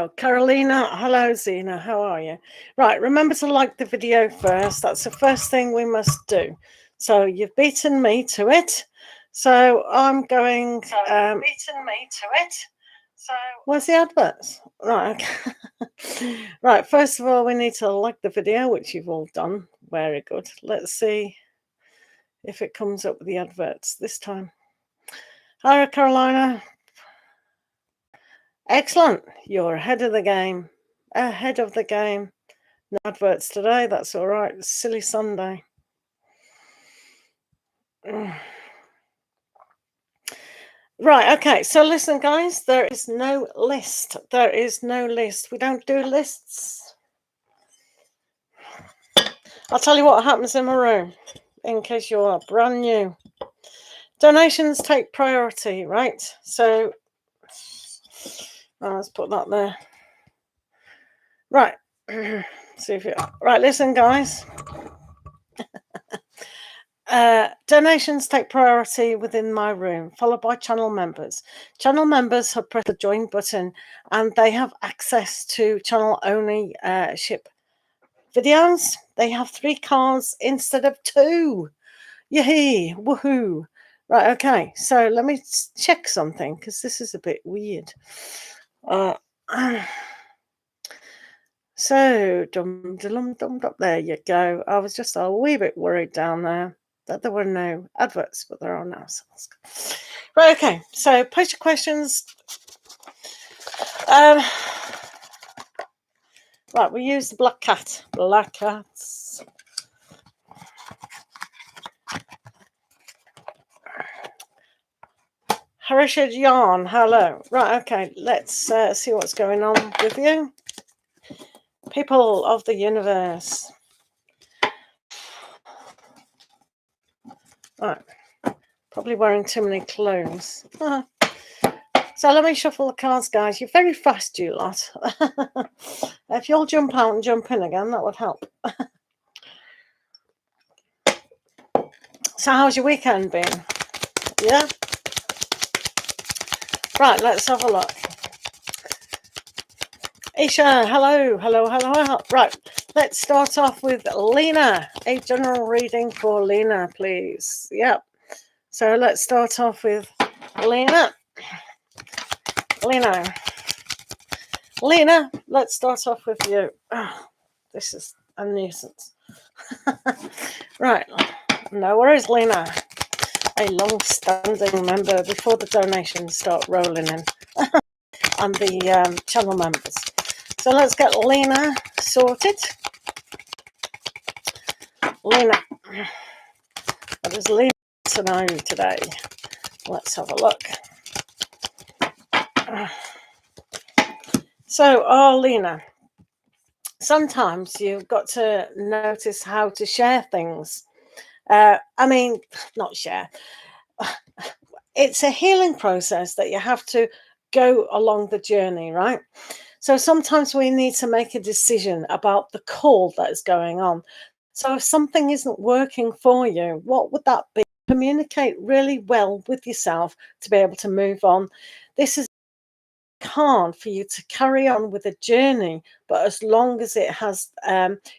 Oh, Carolina, hello, Zena, how are you? Right, remember to like the video first. That's the first thing we must do. So you've beaten me to it. So I'm going. Where's the adverts? Right, okay. Right, first of all, we need to like the video, which you've all done. Very good. Let's see if it comes up with the adverts this time. Hi, Carolina. Excellent. You're ahead of the game. Ahead of the game. No adverts today. That's all right. It's silly Sunday. Right. Okay. So listen, guys. There is no list. There is no list. We don't do lists. I'll tell you what happens in my room, in case you are brand new. Donations take priority, right? So let's put that there. Right. See if you right. Listen, guys. Donations take priority within my room, followed by channel members. Channel members have pressed the join button and they have access to channel only ship videos. They have 3 cards instead of 2. Yay! Woohoo! Right, okay. So let me check something because this is a bit weird. So, there you go. I was just a wee bit worried down there that there were no adverts, but there are now. Right, okay. So, post your questions. Right, we use the black cat. Black cats. Harishad Yarn, hello. Right, okay. Let's see what's going on with you. People of the universe. Right. Probably wearing too many clothes. So let me shuffle the cards, guys. You're very fast, you lot. If you'll jump out and jump in again, that would help. So how's your weekend been? Yeah? Right, let's have a look. Isha, hello. Right, let's start off with Lena. A general reading for Lena, please. Yep. So let's start off with Lena. Lena, let's start off with you. Oh, this is a nuisance. Right. No worries, Lena. A long-standing member before the donations start rolling in. And the channel members. So let's get Lena sorted. Lena. What does Lena to know today? Let's have a look. So, Lena, sometimes you've got to notice how to share things. I mean, not share. It's a healing process that you have to go along the journey, right? So sometimes we need to make a decision about the call that is going on. So if something isn't working for you, what would that be? Communicate really well with yourself to be able to move on. This is hard for you to carry on with a journey, but as long as it has,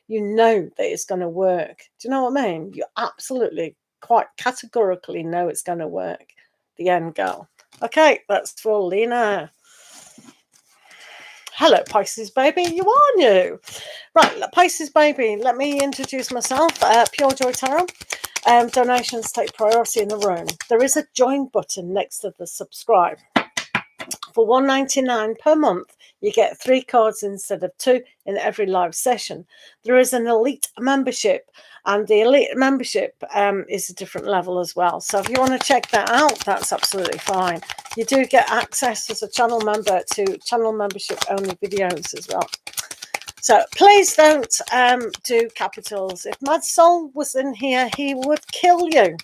you know that it's going to work. Do you know what I mean? You absolutely, quite categorically know it's going to work. The end goal. Okay, that's for Lena. Hello, Pisces baby. You are new. Right, Pisces baby, let me introduce myself. Pure Joy Tarot. Donations take priority in the room. There is a join button next to the subscribe. For $1.99 per month, you get 3 cards instead of 2 in every live session. There is an elite membership, and the elite membership is a different level as well. So if you want to check that out, that's absolutely fine. You do get access as a channel member to channel membership only videos as well. So please don't do capitals. If Mad Soul was in here, he would kill you.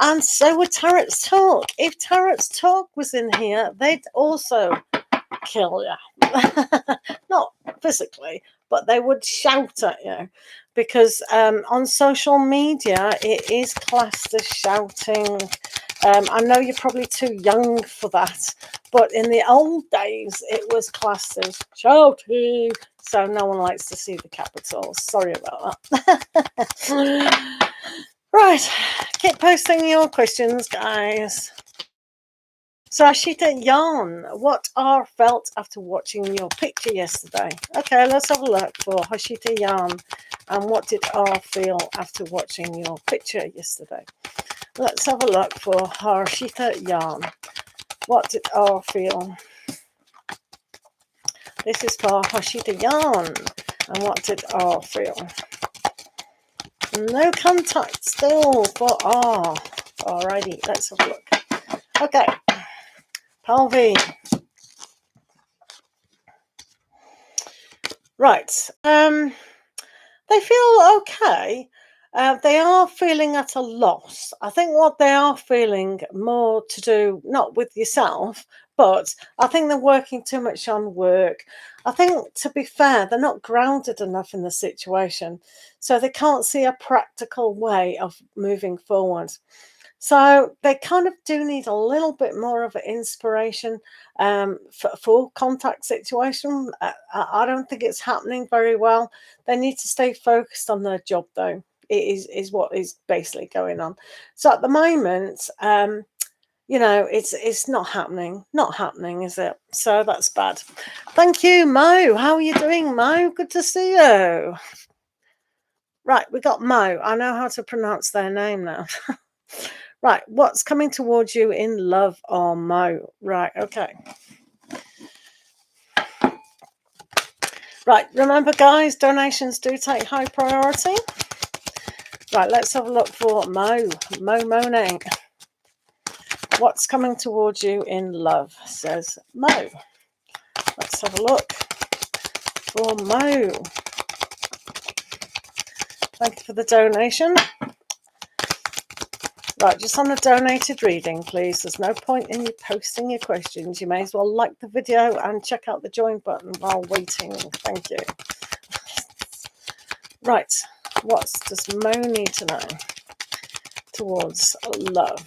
And so would Tarot's Talk. If Tarot's Talk was in here, they'd also kill you. Not physically, but they would shout at you. Because on social media, it is classed as shouting. I know you're probably too young for that, but in the old days, it was classed as shouting. So no one likes to see the capitals. Sorry about that. Right, keep posting your questions, guys. So Ashita Yarn, what are felt after watching your picture yesterday? Okay, let's have a look for Hashita Yarn. And what did R feel after watching your picture yesterday? Let's have a look for Harshita Yarn. What did R feel? This is for Harshita Yarn. And what did R feel? No contact still for R. Alrighty, let's have a look. Okay. Palvi. Right. They feel okay. They are feeling at a loss. I think what they are feeling more to do, not with yourself, but I think they're working too much on work. I think, to be fair, they're not grounded enough in the situation. So they can't see a practical way of moving forward. So they kind of do need a little bit more of an inspiration for contact situation. I don't think it's happening very well. They need to stay focused on their job, though. It is what is basically going on. So at the moment, you know, it's not happening. Not happening, is it? So that's bad. Thank you, Mo. How are you doing, Mo? Good to see you. Right, we got Mo. I know how to pronounce their name now. Right, what's coming towards you in love or Mo? Right, okay. Right, remember, guys, donations do take high priority. Right, let's have a look for Mo. Mo moaning. What's coming towards you in love, says Mo. Let's have a look for Mo. Thank you for the donation. Right, just on a donated reading, please. There's no point in you posting your questions. You may as well like the video and check out the join button while waiting. Thank you. Right, what does Mo need to know towards love?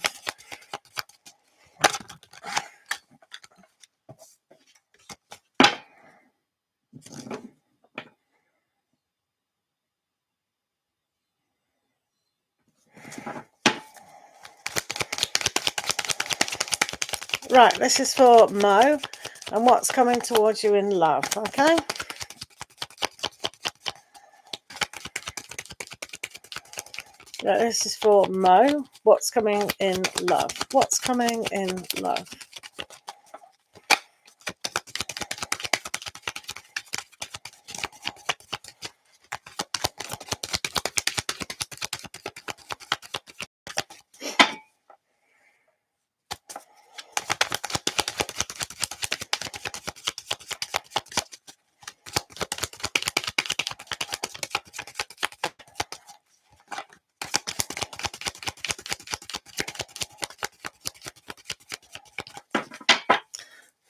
Right, this is for Mo, and what's coming towards you in love, okay? Right, this is for Mo. What's coming in love? What's coming in love?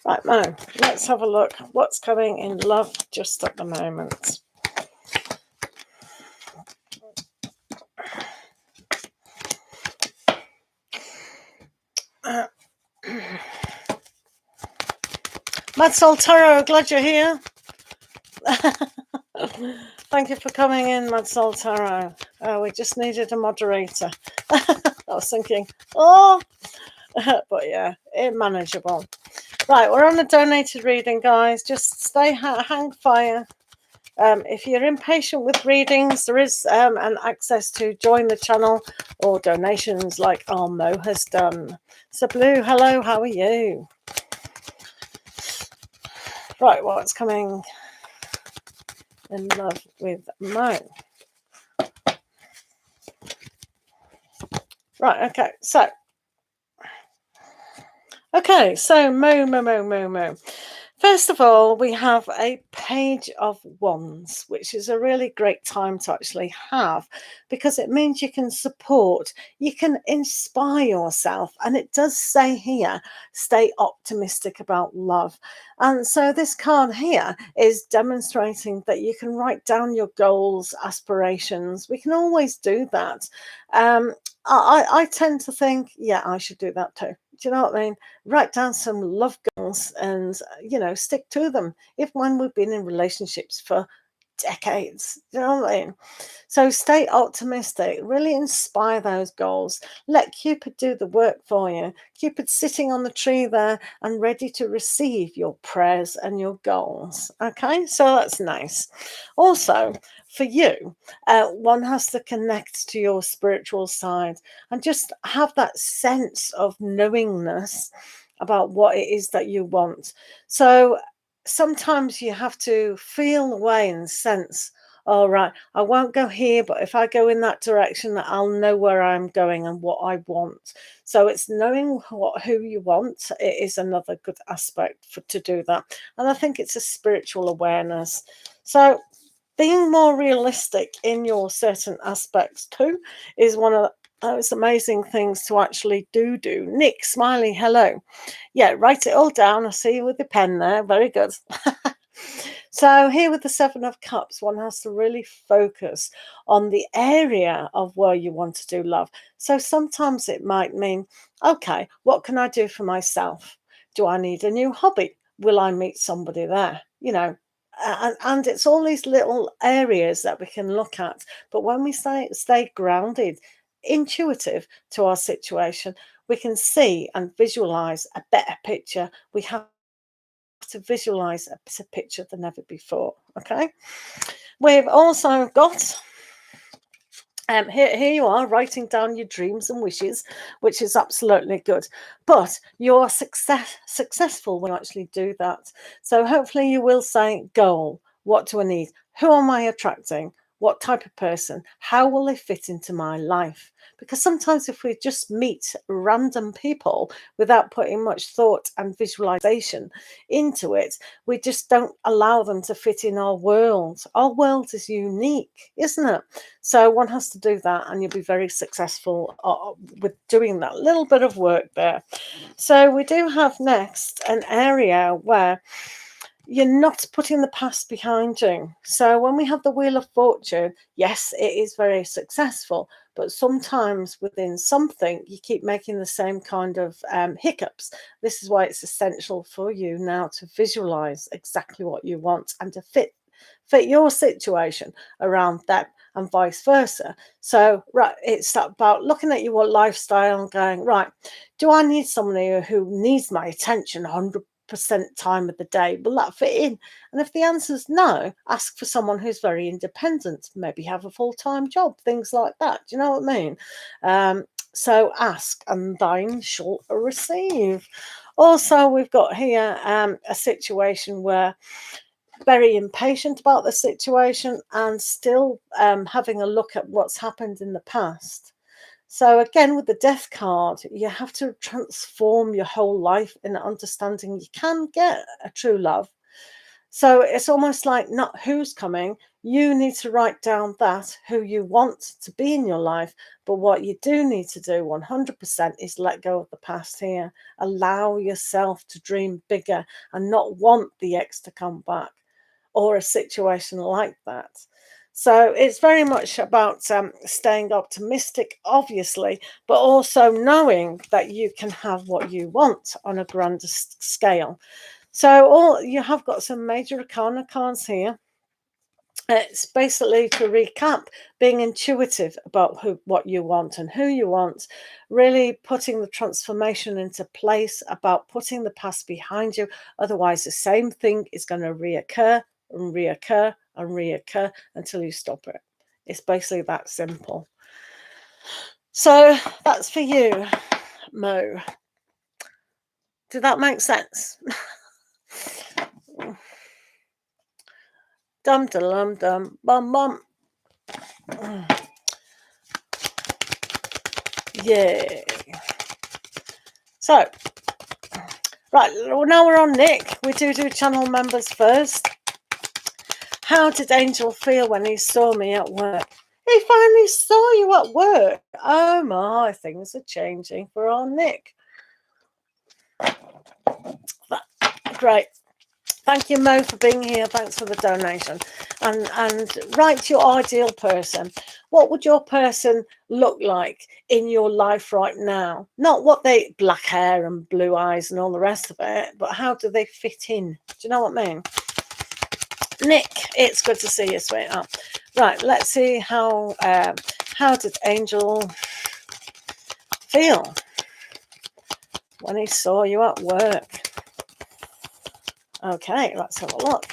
Right, Mo, let's have a look. What's coming in love just at the moment? Madsol Tarot, glad you're here. Thank you for coming in, Madsol Tarot. We just needed a moderator. I was thinking, oh, but yeah, manageable. Right, we're on a donated reading, guys. Just stay, hang fire. If you're impatient with readings, there is an access to join the channel or donations like our Mo has done. So Blue, hello, how are you? Right, what's coming in love with Mo? Right, okay, so Mo. First of all, we have a Page of Wands, which is a really great time to actually have because it means you can support, you can inspire yourself. And it does say here, stay optimistic about love. And so this card here is demonstrating that you can write down your goals, aspirations. We can always do that. I tend to think, yeah, I should do that too. Do you know what I mean? Write down some love goals and, stick to them. If when we've been in relationships for decades, do you know what I mean? So stay optimistic, really inspire those goals. Let Cupid do the work for you. Cupid's sitting on the tree there and ready to receive your prayers and your goals. Okay, so that's nice. Also, for you, one has to connect to your spiritual side and just have that sense of knowingness about what it is that you want. So sometimes you have to feel away and sense, all right, I won't go here, but if I go in that direction, I'll know where I'm going and what I want. So it's knowing who you want. It is another good aspect to do that. And I think it's a spiritual awareness. So being more realistic in your certain aspects too is one of those amazing things to actually do. Nick, Smiley, hello. Yeah, write it all down. I see you with the pen there. Very good. So here with the Seven of Cups, one has to really focus on the area of where you want to do love. So sometimes it might mean, okay, what can I do for myself? Do I need a new hobby? Will I meet somebody there? And it's all these little areas that we can look at. But when we stay grounded, intuitive to our situation, we can see and visualize a better picture. We have to visualize a better picture than ever before. Okay, we've also got here you are writing down your dreams and wishes, which is absolutely good. But you're successful when you actually do that. So hopefully you will say, goal, what do I need? Who am I attracting? What type of person? How will they fit into my life? Because sometimes if we just meet random people without putting much thought and visualization into it, we just don't allow them to fit in our world. Our world is unique, isn't it? So one has to do that, and you'll be very successful with doing that little bit of work there. So we do have next an area where you're not putting the past behind you. So when we have the Wheel of Fortune, yes, it is very successful, but sometimes within something, you keep making the same kind of hiccups. This is why it's essential for you now to visualize exactly what you want and to fit your situation around that and vice versa. So, right, it's about looking at your lifestyle and going, right, do I need somebody who needs my attention 100% time of the day? Will that fit in? And if the answer is no, ask for someone who's very independent, maybe have a full-time job, things like that. Do you know what I mean? So ask and thine shall receive. Also, we've got here a situation where very impatient about the situation and still having a look at what's happened in the past. So again, with the Death card, you have to transform your whole life in understanding you can get a true love. So it's almost like not who's coming. You need to write down that who you want to be in your life. But what you do need to do 100% is let go of the past here. Allow yourself to dream bigger and not want the ex to come back or a situation like that. So it's very much about staying optimistic, obviously, but also knowing that you can have what you want on a grander scale. So you have got some major arcana cards here. It's basically, to recap, being intuitive about what you want and who you want, really putting the transformation into place, about putting the past behind you. Otherwise, the same thing is going to reoccur and reoccur and reoccur until you stop it. It's basically that simple. So that's for you, Mo. Did that make sense? Dum dum dum bum bum. Yeah. So, right, well, now we're on Nick. We do channel members first. How did Angel feel when he saw me at work? He finally saw you at work. Oh my, things are changing for our Nick. Great. Thank you, Mo, for being here. Thanks for the donation. And write your ideal person. What would your person look like in your life right now? Not what they, black hair and blue eyes and all the rest of it, but how do they fit in? Do you know what I mean? Nick, it's good to see you, sweetheart. Right, let's see how did Angel feel when he saw you at work? Okay, let's have a look.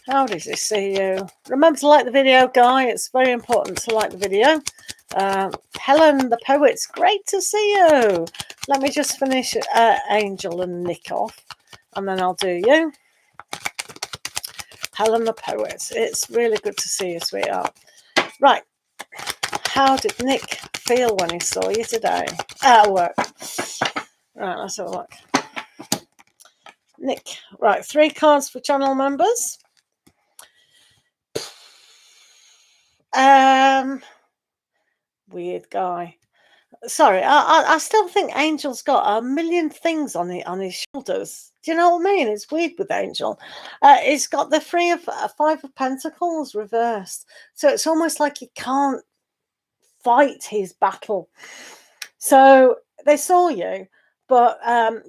How did he see you? Remember to like the video, guy. It's very important to like the video. Helen the Poet, great to see you. Let me just finish Angel and Nick off, and then I'll do you. Helen the Poet, it's really good to see you, sweetheart. Right, how did Nick feel when he saw you today at work? Right, let's have a look. Nick, right, 3 cards for channel members. Weird guy. Sorry, I still think Angel's got a million things on his shoulders. Do you know what I mean? It's weird with Angel. He's got the 5 of Pentacles reversed, so it's almost like he can't fight his battle. So they saw you, but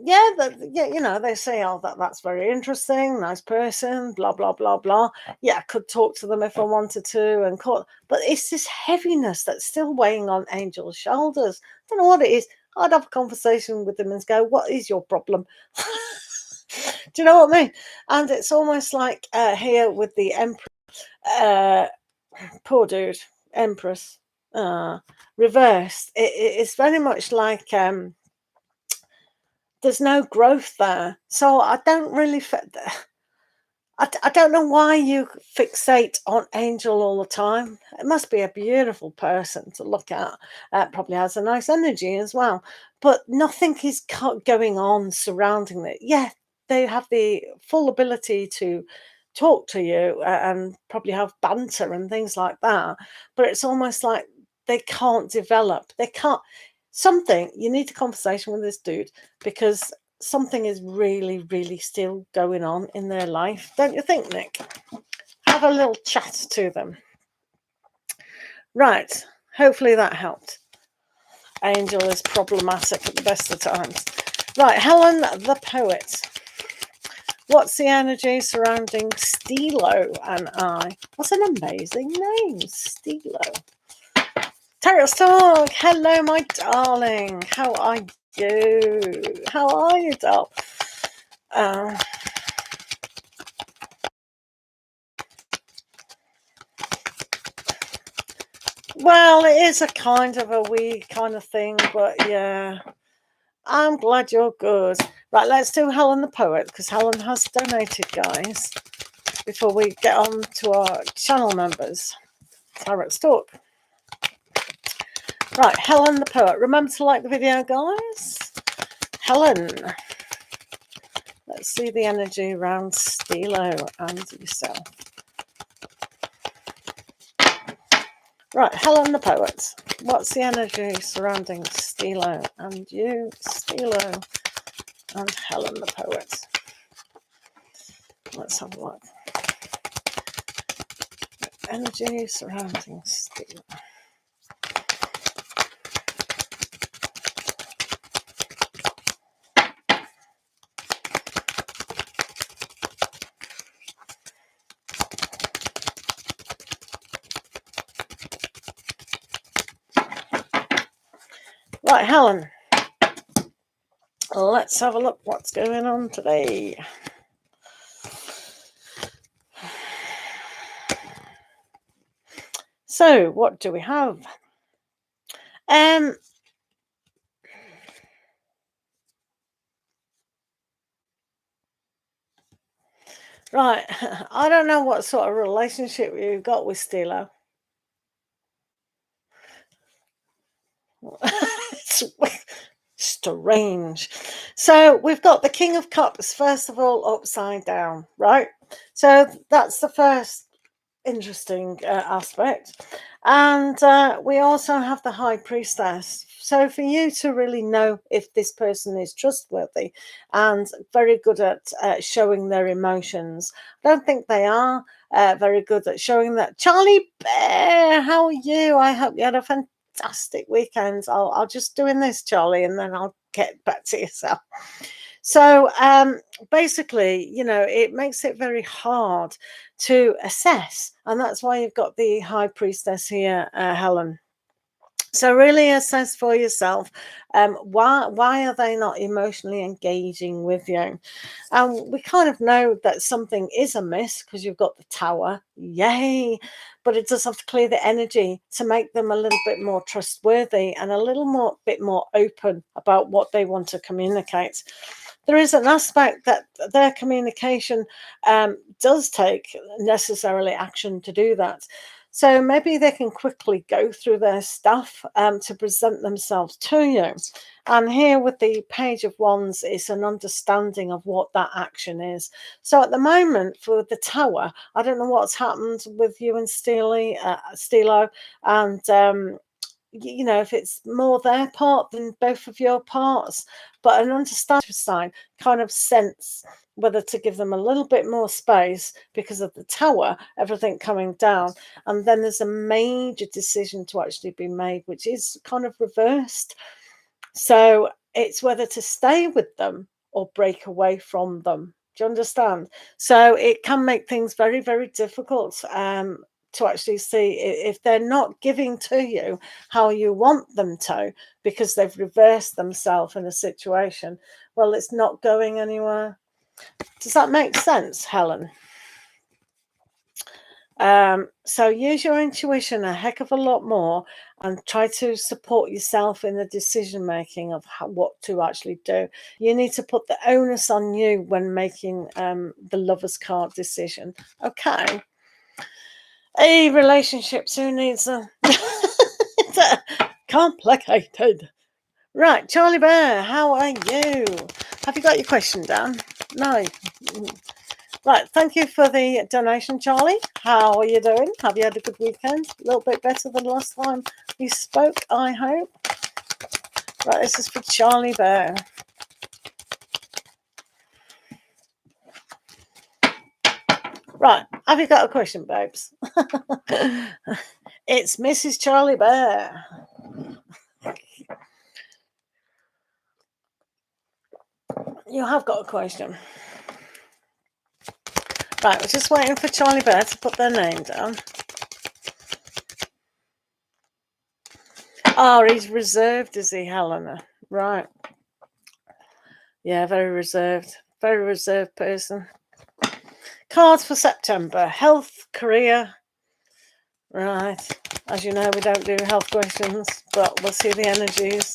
you know, they say, oh, that's very interesting, nice person, blah blah blah blah. Yeah, I could talk to them if I wanted to, and but it's this heaviness that's still weighing on Angel's shoulders. I don't know what it is. I'd have a conversation with them and go, what is your problem? Do you know what I mean? And it's almost like here with the Emperor, poor dude, Empress, reversed. It's very much like there's no growth there. So I don't really, I don't know why you fixate on Angel all the time. It must be a beautiful person to look at. Probably has a nice energy as well. But nothing is going on surrounding it. Yeah, they have the full ability to talk to you and probably have banter and things like that. But it's almost like they can't develop. They can't. You need a conversation with this dude, because something is really, really still going on in their life. Don't you think, Nick? Have a little chat to them. Right. Hopefully that helped. Angel is problematic at the best of times. Right. Helen the Poet. What's the energy surrounding Stilo and I? What's an amazing name, Stilo. Tarot Talk, hello, my darling. How are you? How are you, doll? Well, it is a kind of a wee kind of thing, but yeah, I'm glad you're good. Right, let's do Helen the Poet, because Helen has donated, guys, before we get on to our channel members. Tarot Talk. Right, Helen the Poet. Remember to like the video, guys. Helen. Let's see the energy around Stilo and yourself. Right, Helen the Poet. What's the energy surrounding Stilo and you, Stilo and Helen the Poet? Let's have a look. Energy surrounding Stilo. Right, Helen, let's have a look what's going on today. So, what do we have? Right, I don't know what sort of relationship you've got with Stilo. It's strange. So we've got the King of Cups, first of all, upside down, right? So that's the first interesting aspect. And we also have the High Priestess. So for you to really know if this person is trustworthy and very good at showing their emotions, I don't think they are very good at showing that. Charlie Bear, how are you? I hope you had a fantastic weekend. I'll just doing this, Charlie, and then I'll get back to yourself. So basically, you know, it makes it very hard to assess, and that's why you've got the High Priestess here, Helen. So really assess for yourself, why are they not emotionally engaging with you? And we kind of know that something is amiss because you've got the Tower, yay! But it does have to clear the energy to make them a little bit more trustworthy and a little bit more open about what they want to communicate. There is an aspect that their communication does take necessarily action to do that. So maybe they can quickly go through their stuff to present themselves to you. And here with the Page of Wands, it's an understanding of what that action is. So at the moment for the Tower, I don't know what's happened with you and Stilo, and you know, if it's more their part than both of your parts, but an understanding sign kind of sense whether to give them a little bit more space because of the Tower, everything coming down. And then there's a major decision to actually be made, which is kind of reversed. So it's whether to stay with them or break away from them. Do you understand? So it can make things very, very difficult to actually see if they're not giving to you how you want them to because they've reversed themselves in a situation. Well, it's not going anywhere. Does that make sense, Helen? So use your intuition a heck of a lot more and try to support yourself in the decision making of what to actually do. You need to put the onus on you when making the Lover's card decision. Okay. Hey, relationships, who needs them? It's complicated. Right, Charlie Bear, how are you? Have you got your question down? No. Right, thank you for the donation, Charlie. How are you doing? Have you had a good weekend? A little bit better than last time we spoke, I hope. Right, this is for Charlie Bear. Right, have you got a question, babes? It's Mrs. Charlie Bear. You have got a question. Right, we're just waiting for Charlie Bear to put their name down. Oh, he's reserved, is he, Helena? Right. Yeah, very reserved person. Cards for September. Health, career. Right. As you know, we don't do health questions, but we'll see the energies.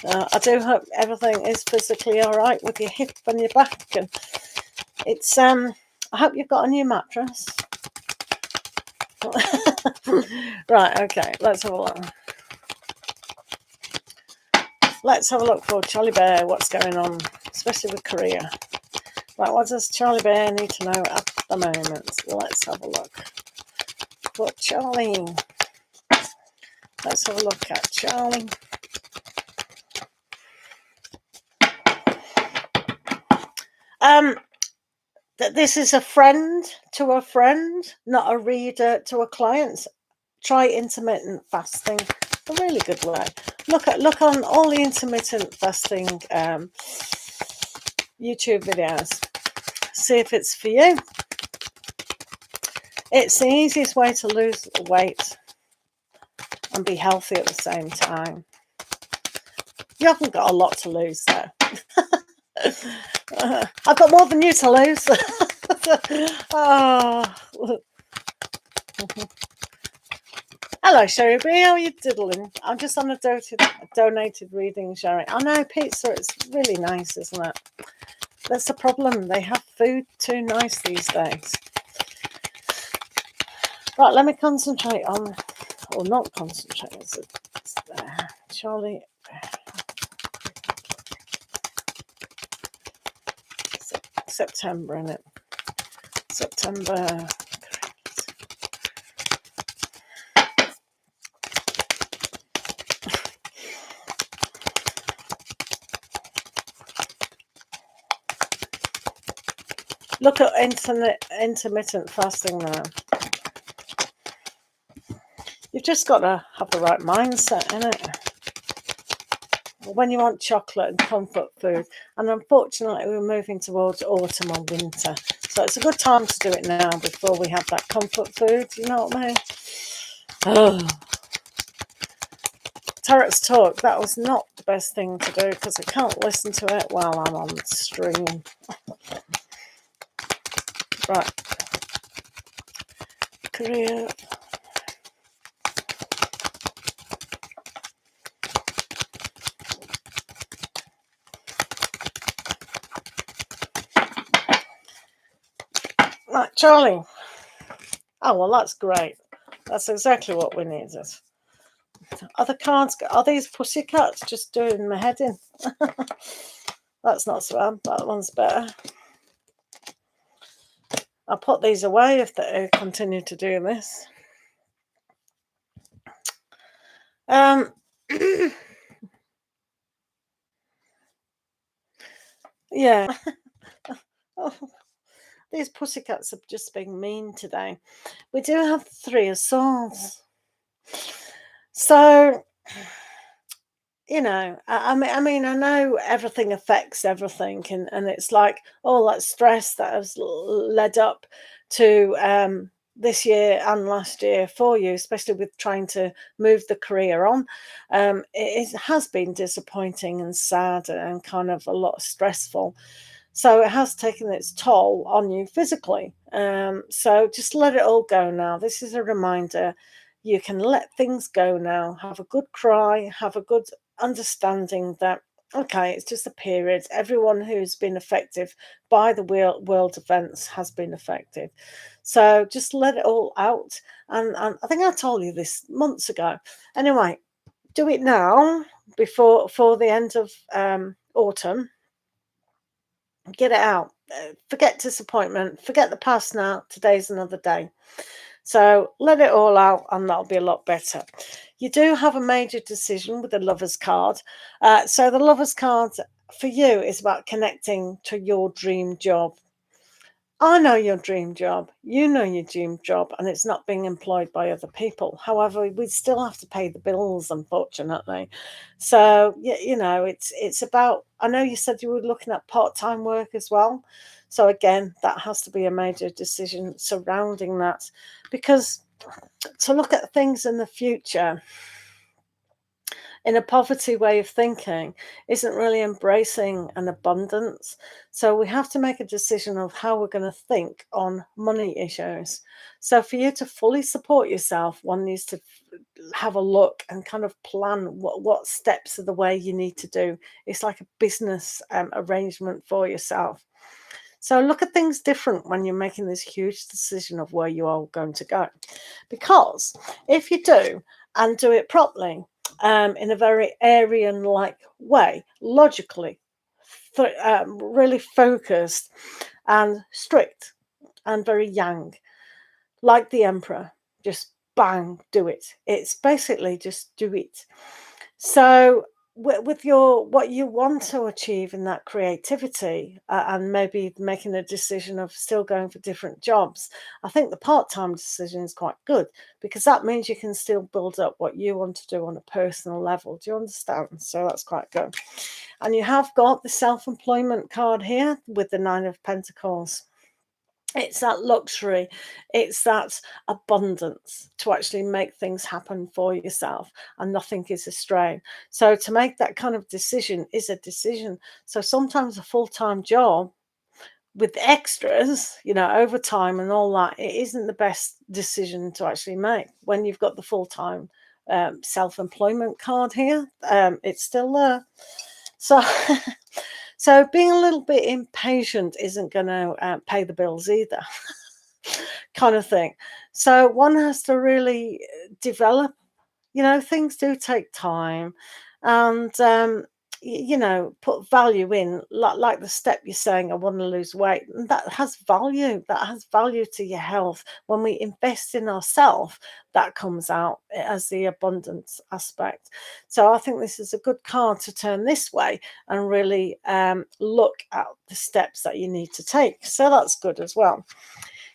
I do hope everything is physically all right with your hip and your back. And it's I hope you've got a new mattress. Right, okay, let's have a look. Let's have a look for Charlie Bear, what's going on, especially with career. Right, what does Charlie Bear need to know at the moment? Let's have a look. For Charlie. Let's have a look at Charlie. This is a friend to a friend, not a reader to a client. Try intermittent fasting. A really good way. Look on all the intermittent fasting YouTube videos. See if it's for you. It's the easiest way to lose weight and be healthy at the same time. You haven't got a lot to lose though. I've got more than you to lose. Oh. Hello, Sherry B. How are you diddling? I'm just on a donated reading, Sherry. I know pizza, it's really nice, isn't it? That's the problem. They have food too nice these days. Right, let me concentrate on, or not concentrate. It's Charlie. September, isn't it? September. Look at intermittent fasting now. You've just got to have the right mindset, innit? When you want chocolate and comfort food, and unfortunately we're moving towards autumn or winter, so it's a good time to do it now before we have that comfort food, you know what I mean? Oh, Tarot's Talk, that was not the best thing to do because I can't listen to it while I'm on stream. Right, career. Right, Charlie. Oh, well, that's great. That's exactly what we needed. Are the cards, are these pussycats just doing my head in? That's not so bad. That one's better. I'll put these away if they continue to do this. Yeah. Oh, these pussycats are just being mean today. We do have the Three of Swords. So, you know, I mean, I know everything affects everything, and it's like all that stress that has led up to this year and last year for you, especially with trying to move the career on. It has been disappointing and sad and kind of a lot stressful. So it has taken its toll on you physically. So just let it all go now. This is a reminder. You can let things go now. Have a good cry. Have a good understanding that, okay, it's just a period. Everyone who's been affected by the world events has been affected. So just let it all out. And I think I told you this months ago. Anyway, do it now before the end of autumn. Get it out. Forget disappointment. Forget the past now. Today's another day. So let it all out and that'll be a lot better. You do have a major decision with the Lover's card. So the Lover's card for you is about connecting to your dream job. I know your dream job. You know your dream job, and it's not being employed by other people. However, we still have to pay the bills, unfortunately. So you know, it's about. I know you said you were looking at part-time work as well. So again, that has to be a major decision surrounding that, because to look at things in the future in a poverty way of thinking isn't really embracing an abundance. So we have to make a decision of how we're going to think on money issues. So for you to fully support yourself, one needs to have a look and kind of plan what steps are the way you need to do. It's like a business arrangement for yourself. So look at things different when you're making this huge decision of where you are going to go. Because if you do and do it properly, in a very Aryan-like way, logically, really focused and strict and very yang, like the Emperor. Just bang, do it. It's basically just do it. So with your what you want to achieve in that creativity, and maybe making a decision of still going for different jobs, I think the part-time decision is quite good, because that means you can still build up what you want to do on a personal level. Do you understand? So that's quite good. And you have got the self-employment card here with the Nine of Pentacles. It's that luxury, it's that abundance to actually make things happen for yourself, and nothing is a strain. So to make that kind of decision is a decision. So sometimes a full-time job with extras, you know, overtime and all that, it isn't the best decision to actually make when you've got the full-time self-employment card here. It's still there. So so being a little bit impatient isn't going to pay the bills either, kind of thing. So one has to really develop, you know, things do take time. And you know, put value in, like the step you're saying, I want to lose weight, and that has value. That has value to your health. When we invest in ourselves, that comes out as the abundance aspect. So I think this is a good card to turn this way and really look at the steps that you need to take. So that's good as well.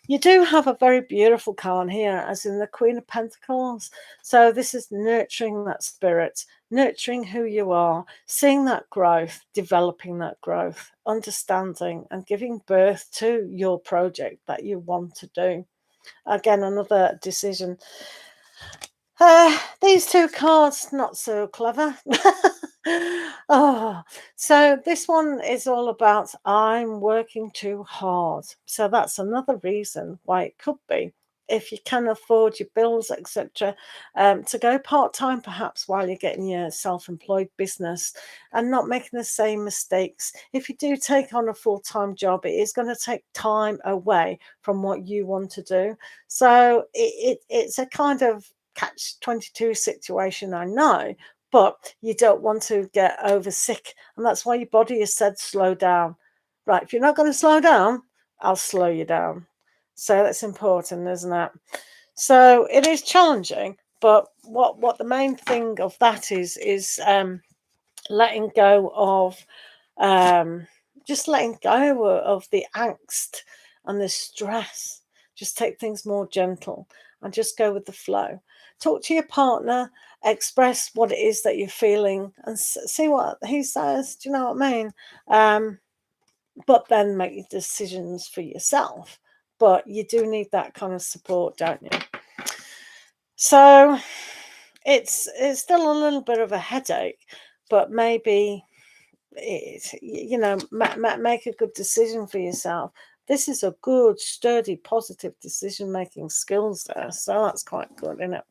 You do have a very beautiful card here, as in the Queen of Pentacles. So this is nurturing that spirit, nurturing who you are, seeing that growth, developing that growth, understanding and giving birth to your project that you want to do. Again, another decision. These two cards, not so clever. So this one is all about I'm working too hard. So that's another reason why it could be, if you can afford your bills, etc., to go part-time perhaps while you're getting your self-employed business and not making the same mistakes. If you do take on a full-time job, it is going to take time away from what you want to do. So it's a kind of catch-22 situation, I know, but you don't want to get over sick, and that's why your body has said slow down. Right, if you're not going to slow down, I'll slow you down. So that's important, isn't it? So it is challenging, but what the main thing of that is letting go of just letting go of the angst and the stress. Just take things more gentle and just go with the flow. Talk to your partner, express what it is that you're feeling, and see what he says. Do you know what I mean? But then make your decisions for yourself. But you do need that kind of support, don't you? So it's still a little bit of a headache, but maybe you know, make a good decision for yourself. This is a good, sturdy, positive decision-making skills there. So that's quite good, isn't it?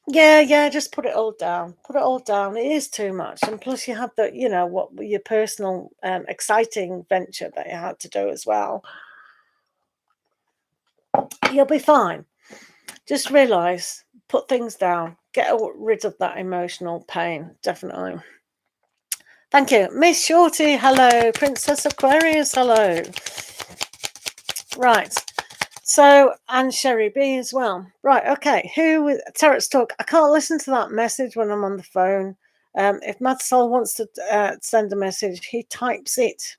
Yeah, just put it all down. Put it all down. It is too much. And plus you have the, you know, what your personal exciting venture that you had to do as well. You'll be fine. Just realize, put things down, get rid of that emotional pain. Definitely. Thank you. Miss Shorty, hello. Princess Aquarius, hello. Right. So, and Sherry B as well. Right, okay. Who, Tarot's Talk, I can't listen to that message when I'm on the phone. If Madsol wants to send a message, he types it.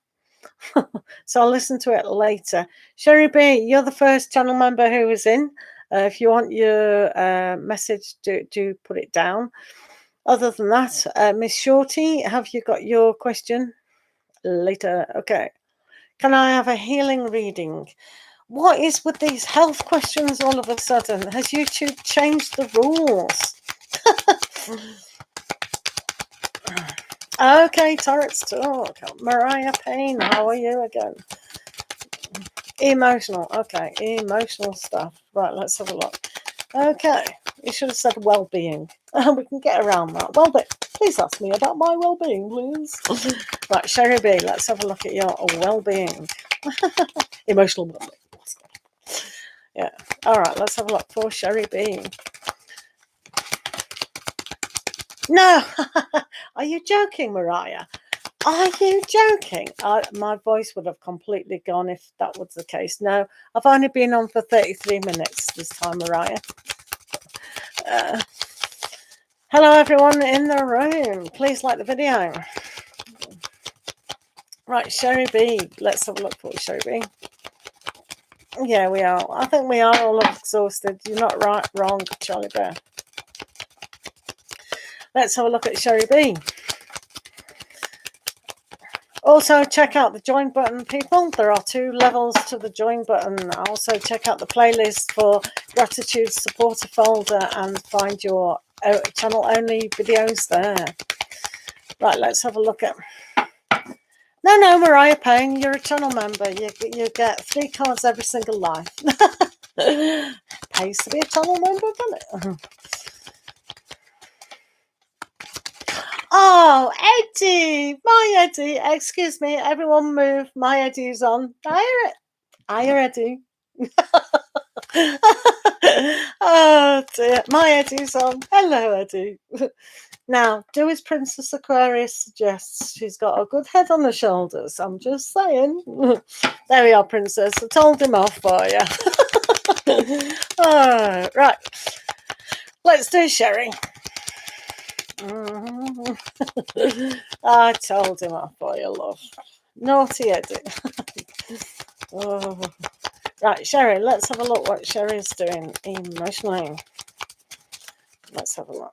So I'll listen to it later. Sherry B, you're the first channel member who is in. If you want your message, do put it down. Other than that, Miss Shorty, have you got your question? Later. Okay. Can I have a healing reading? What is with these health questions all of a sudden? Has YouTube changed the rules? Okay, Tarot's Talk. Mariah Payne, how are you again? Emotional. Okay, emotional stuff. Right, let's have a look. Okay, you should have said well-being. We can get around that. Well-being. Please ask me about my well-being, please. Right, Sherry B, let's have a look at your well-being. Emotional well-being. Yeah. All right, let's have a look for Sherry B. No. Are you joking, Mariah? Are you joking? My voice would have completely gone if that was the case. No, I've only been on for 33 minutes this time, Mariah. Hello, everyone in the room. Please like the video. Right, Sherry B. Let's have a look for Sherry B. Yeah, we are. I think we are all exhausted. You're not wrong, Charlie Bear. Let's have a look at Sherry B. Also, check out the join button, people. There are 2 levels to the join button. Also, check out the playlist for gratitude supporter folder and find your channel-only videos there. Right, let's have a look at... No, Mariah Payne, you're a channel member. You get 3 cards every single life. Pays to be a channel member, doesn't it? Oh, Eddie, my Eddie. Excuse me, everyone move. My Eddie's on. Hiya, Eddie. Oh dear, my Eddie's on. Hello, Eddie. Now, do as Princess Aquarius suggests. She's got a good head on her shoulders. I'm just saying. There we are, Princess. I told him off for you. Right. Let's do Sherry. I told him off for you, love. Naughty Eddie. Right, Sherry, let's have a look what Sherry's doing emotionally. Let's have a look.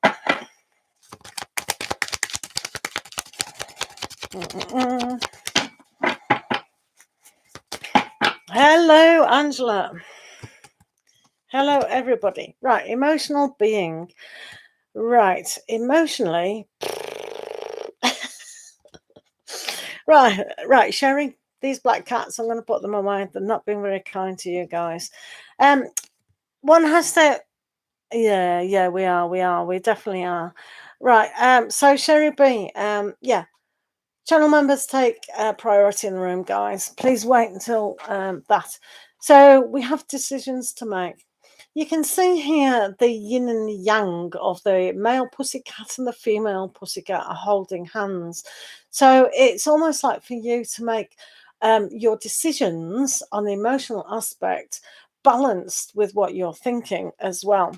Hello, Angela. Hello, everybody. Right, emotional being. Right, emotionally. Right, Sherry. These black cats, I'm going to put them away. They're not being very kind to you guys. One has to. Yeah, we are. We definitely are. Right. So Sherry B. Yeah. Channel members take priority in the room, guys. Please wait until that. So we have decisions to make. You can see here the yin and the yang of the male pussycat and the female pussycat are holding hands. So it's almost like for you to make your decisions on the emotional aspect balanced with what you're thinking as well.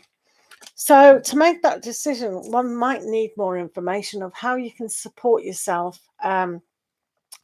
So to make that decision, one might need more information of how you can support yourself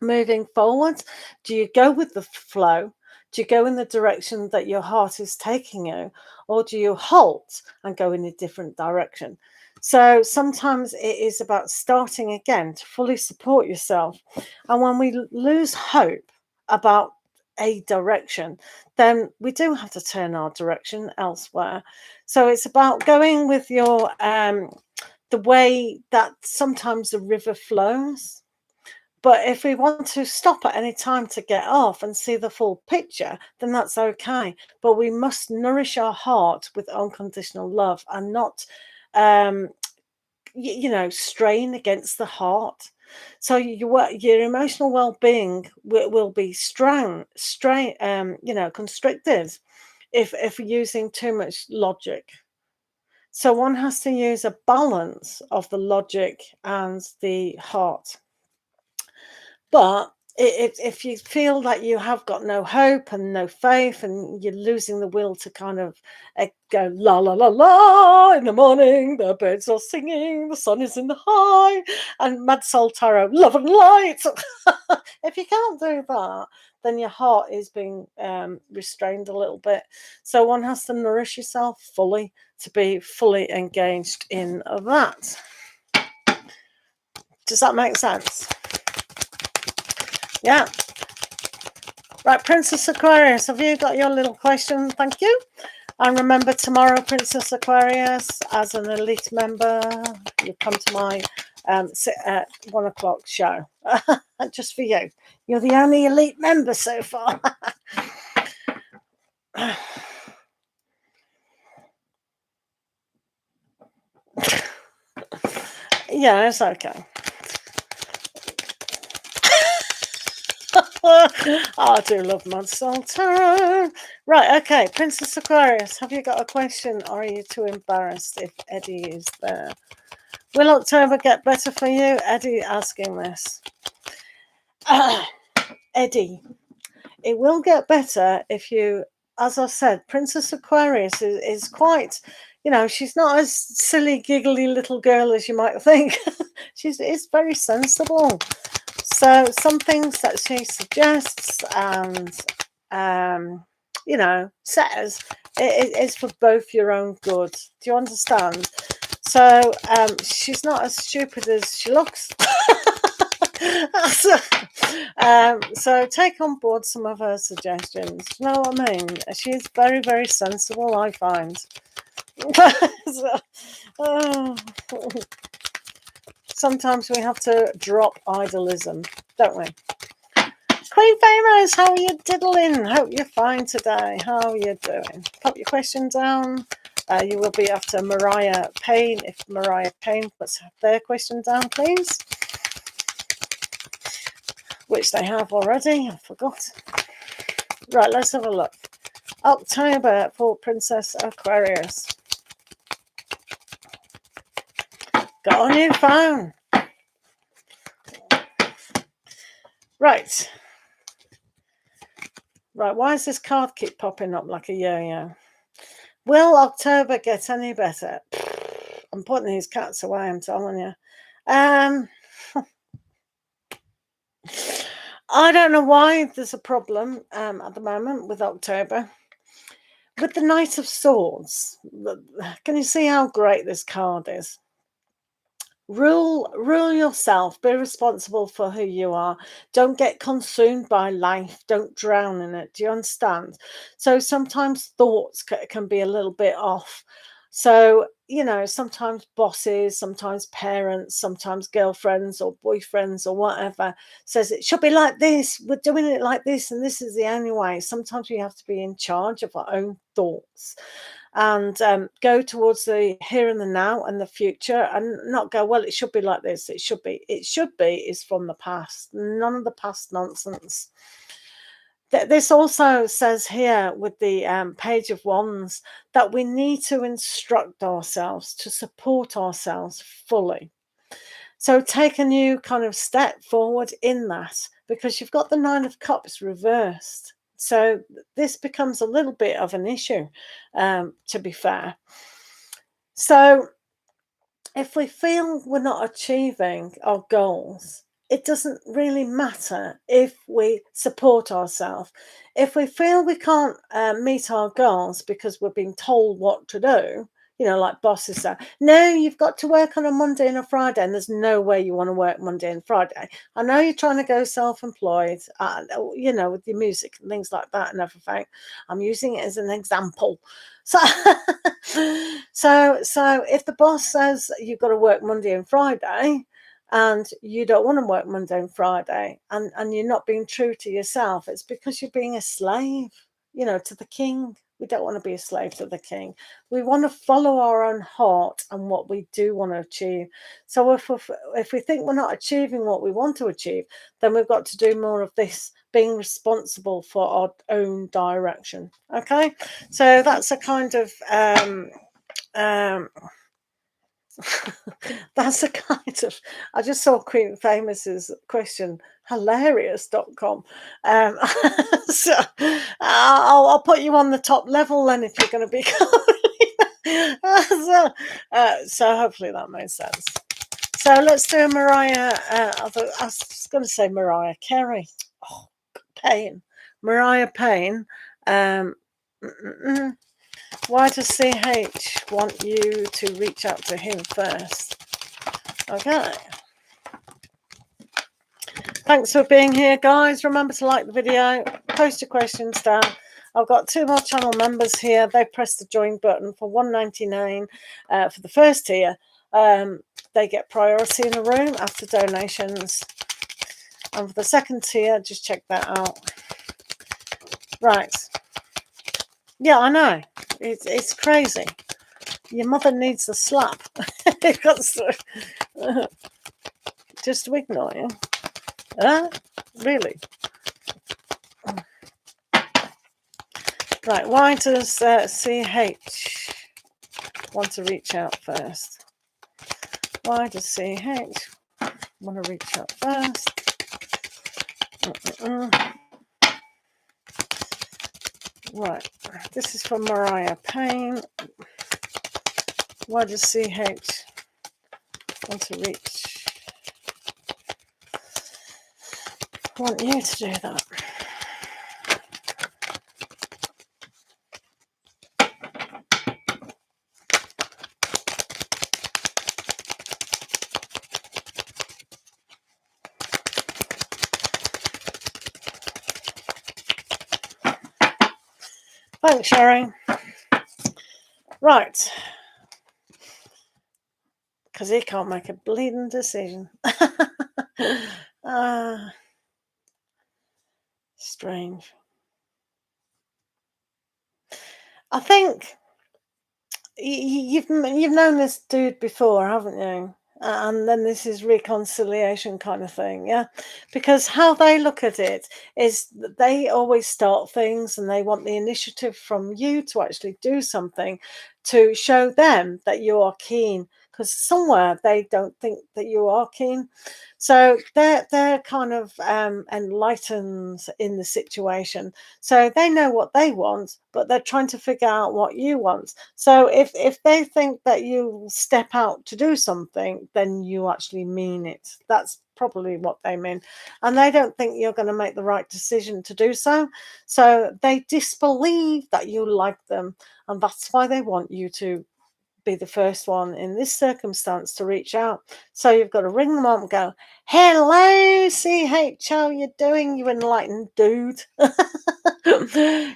moving forward. Do you go with the flow? Do you go in the direction that your heart is taking you? Or do you halt and go in a different direction? So sometimes it is about starting again to fully support yourself. And when we lose hope about a direction, then we do have to turn our direction elsewhere. So it's about going with your the way that sometimes the river flows. But if we want to stop at any time to get off and see the full picture, then that's okay. But we must nourish our heart with unconditional love and not, strain against the heart. So your emotional well-being will be constricted if we're using too much logic. So one has to use a balance of the logic and the heart. But if you feel that you have got no hope and no faith and you're losing the will to kind of go la la la la in the morning, the birds are singing, the sun is in the high, and Mad Soul Tarot, love and light. If you can't do that, then your heart is being restrained a little bit. So one has to nourish yourself fully to be fully engaged in that. Does that make sense? Yeah. Right, Princess Aquarius, have you got your little question? Thank you. And remember, tomorrow, Princess Aquarius, as an elite member, you come to my 1 o'clock show. Just for you. You're the only elite member so far. Yeah, it's okay. I do love Mad Soul Tarot. Right, okay. Princess Aquarius, have you got a question or are you too embarrassed if Eddie is there? Will October get better for you? Eddie asking this. Eddie, it will get better if you, as I said, Princess Aquarius is quite, she's not as silly, giggly little girl as you might think. She's very sensible. So some things that she suggests and, says is for both your own good. Do you understand? So she's not as stupid as she looks. So take on board some of her suggestions. You know what I mean? She's very, very sensible, I find. Sometimes we have to drop idolism, don't we? Queen Famous, how are you diddling? Hope you're fine today. How are you doing? Pop your question down. You will be after Mariah Payne. If Mariah Payne puts their question down, please. Which they have already. I forgot. Right, let's have a look. October for Princess Aquarius. Got a new phone. Right. Right, why does this card keep popping up like a yo-yo? Will October get any better? I'm putting these cats away, I'm telling you. I don't know why there's a problem at the moment with October. With the Knight of Swords, can you see how great this card is? Rule yourself. Be responsible for who you are. Don't get consumed by life. Don't drown in it. Do you understand? So sometimes thoughts can be a little bit off. So, you know, sometimes bosses, sometimes parents, sometimes girlfriends or boyfriends or whatever says it should be like this. We're doing it like this, and this is the only way. Sometimes we have to be in charge of our own thoughts and go towards the here and the now and the future, and not go, well, it should be like this. It should be is from the past. None of the past nonsense. This also says here with the Page of Wands that we need to instruct ourselves to support ourselves fully. So take a new kind of step forward in that, because you've got the Nine of Cups reversed. So this becomes a little bit of an issue, to be fair. So if we feel we're not achieving our goals, it doesn't really matter if we support ourselves. If we feel we can't meet our goals because we're being told what to do, you know, like bosses say, no, you've got to work on a Monday and a Friday, and there's no way you want to work Monday and Friday. I know you're trying to go self-employed, you know, with your music and things like that and everything. I'm using it as an example. So, so if the boss says you've got to work Monday and Friday, and you don't want to work Monday and Friday, and you're not being true to yourself, it's because you're being a slave, you know, to the king. We don't want to be a slave to the king. We want to follow our own heart and what we do want to achieve. So if we think we're not achieving what we want to achieve, then we've got to do more of this, being responsible for our own direction. Okay, so that's a kind of that's a kind of, I just saw Queen Famous's question, hilarious.com. So I'll put you on the top level then if you're going to be so hopefully that makes sense. So let's do a Mariah. I was going to say Mariah Carey. Oh, Payne. Mariah Payne. Why does CH want you to reach out to him first? Okay. Thanks for being here, guys. Remember to like the video, post your questions down. I've got 2 more channel members here. They press the join button for $1.99 for the first tier. They get priority in the room after donations. And for the second tier, just check that out. Right. Yeah, I know. It's crazy. Your mother needs a slap. Just to ignore you. Really? Right, why does CH want to reach out first? Why does CH want to reach out first? Right, this is from Mariah Payne. Why does CH want to want you to do that? Thanks, Sherry. Right. Because he can't make a bleeding decision. Strange. I think you've known this dude before, haven't you? And then this is reconciliation kind of thing, yeah? Because how they look at it is that they always start things and they want the initiative from you to actually do something to show them that you are keen. because somewhere they don't think that you are keen. So they're kind of enlightened in the situation. So they know what they want, but they're trying to figure out what you want. So if they think that you step out to do something, then you actually mean it. That's probably what they mean. And they don't think you're going to make the right decision to do so. So they disbelieve that you like them. And that's why they want you to be the first one in this circumstance to reach out. So you've got to ring them up and go, hello, CH, how you doing, you enlightened dude?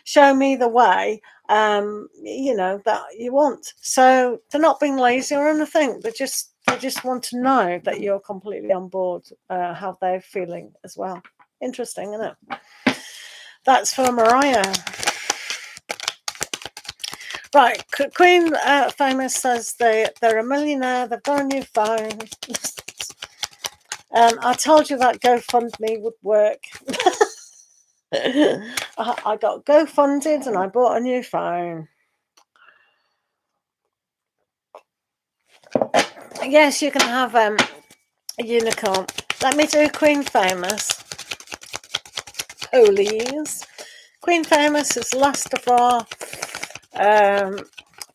Show me the way, that you want. So they're not being lazy or anything. They just want to know that you're completely on board, how they're feeling as well. Interesting, isn't it? That's for Mariah. Right, Queen Famous says they're a millionaire, they've got a new phone. I told you that GoFundMe would work. I got GoFunded and I bought a new phone. Yes, you can have a unicorn. Let me do Queen Famous. Please. Queen Famous is last of our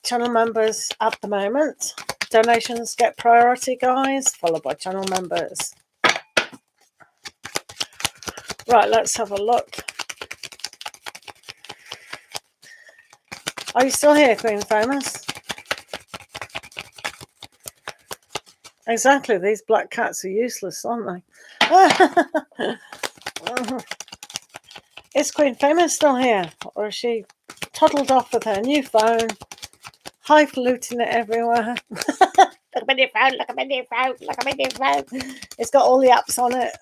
channel members at the moment. Donations get priority, guys, followed by channel members. Right, let's have a look. Are you still here, Queen Famous? Exactly, these black cats are useless, aren't they? Is Queen Famous still here? Or is she toddled off with her new phone, highfalutin it everywhere? Look at my new phone, look at my new phone, look at my new phone. It's got all the apps on it.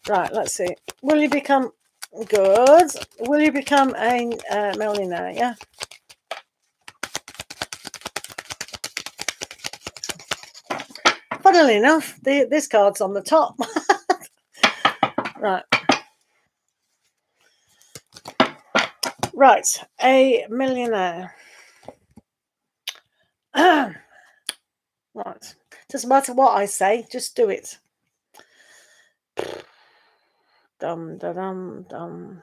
Right, let's see. Will you become good? Will you become a millionaire? Yeah. Funnily enough, this card's on the top. Right. Right, a millionaire. Right. Doesn't matter what I say, just do it. Dum da dum dum.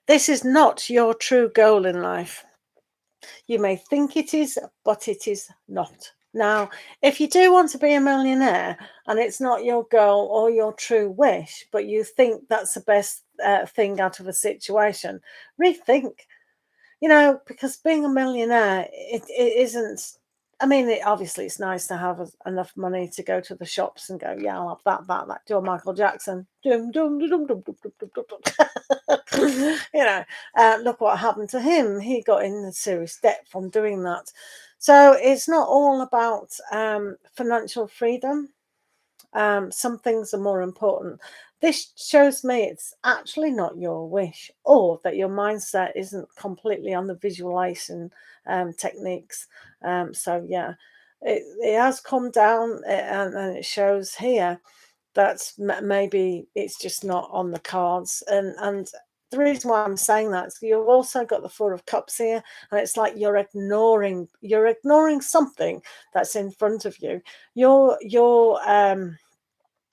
This is not your true goal in life. You may think it is, but it is not. Now, if you do want to be a millionaire and it's not your goal or your true wish, but you think that's the best thing out of a situation, rethink. Because being a millionaire, it isn't. I mean, obviously, it's nice to have enough money to go to the shops and go, yeah, I'll have that. Do a Michael Jackson. Look what happened to him. He got in serious debt from doing that. So it's not all about financial freedom. Some things are more important. This shows me it's actually not your wish, or that your mindset isn't completely on the visualization techniques. So yeah, it has come down, and it shows here that maybe it's just not on the cards. And the reason why I'm saying that is you've also got the Four of Cups here, and it's like you're ignoring something that's in front of you. Your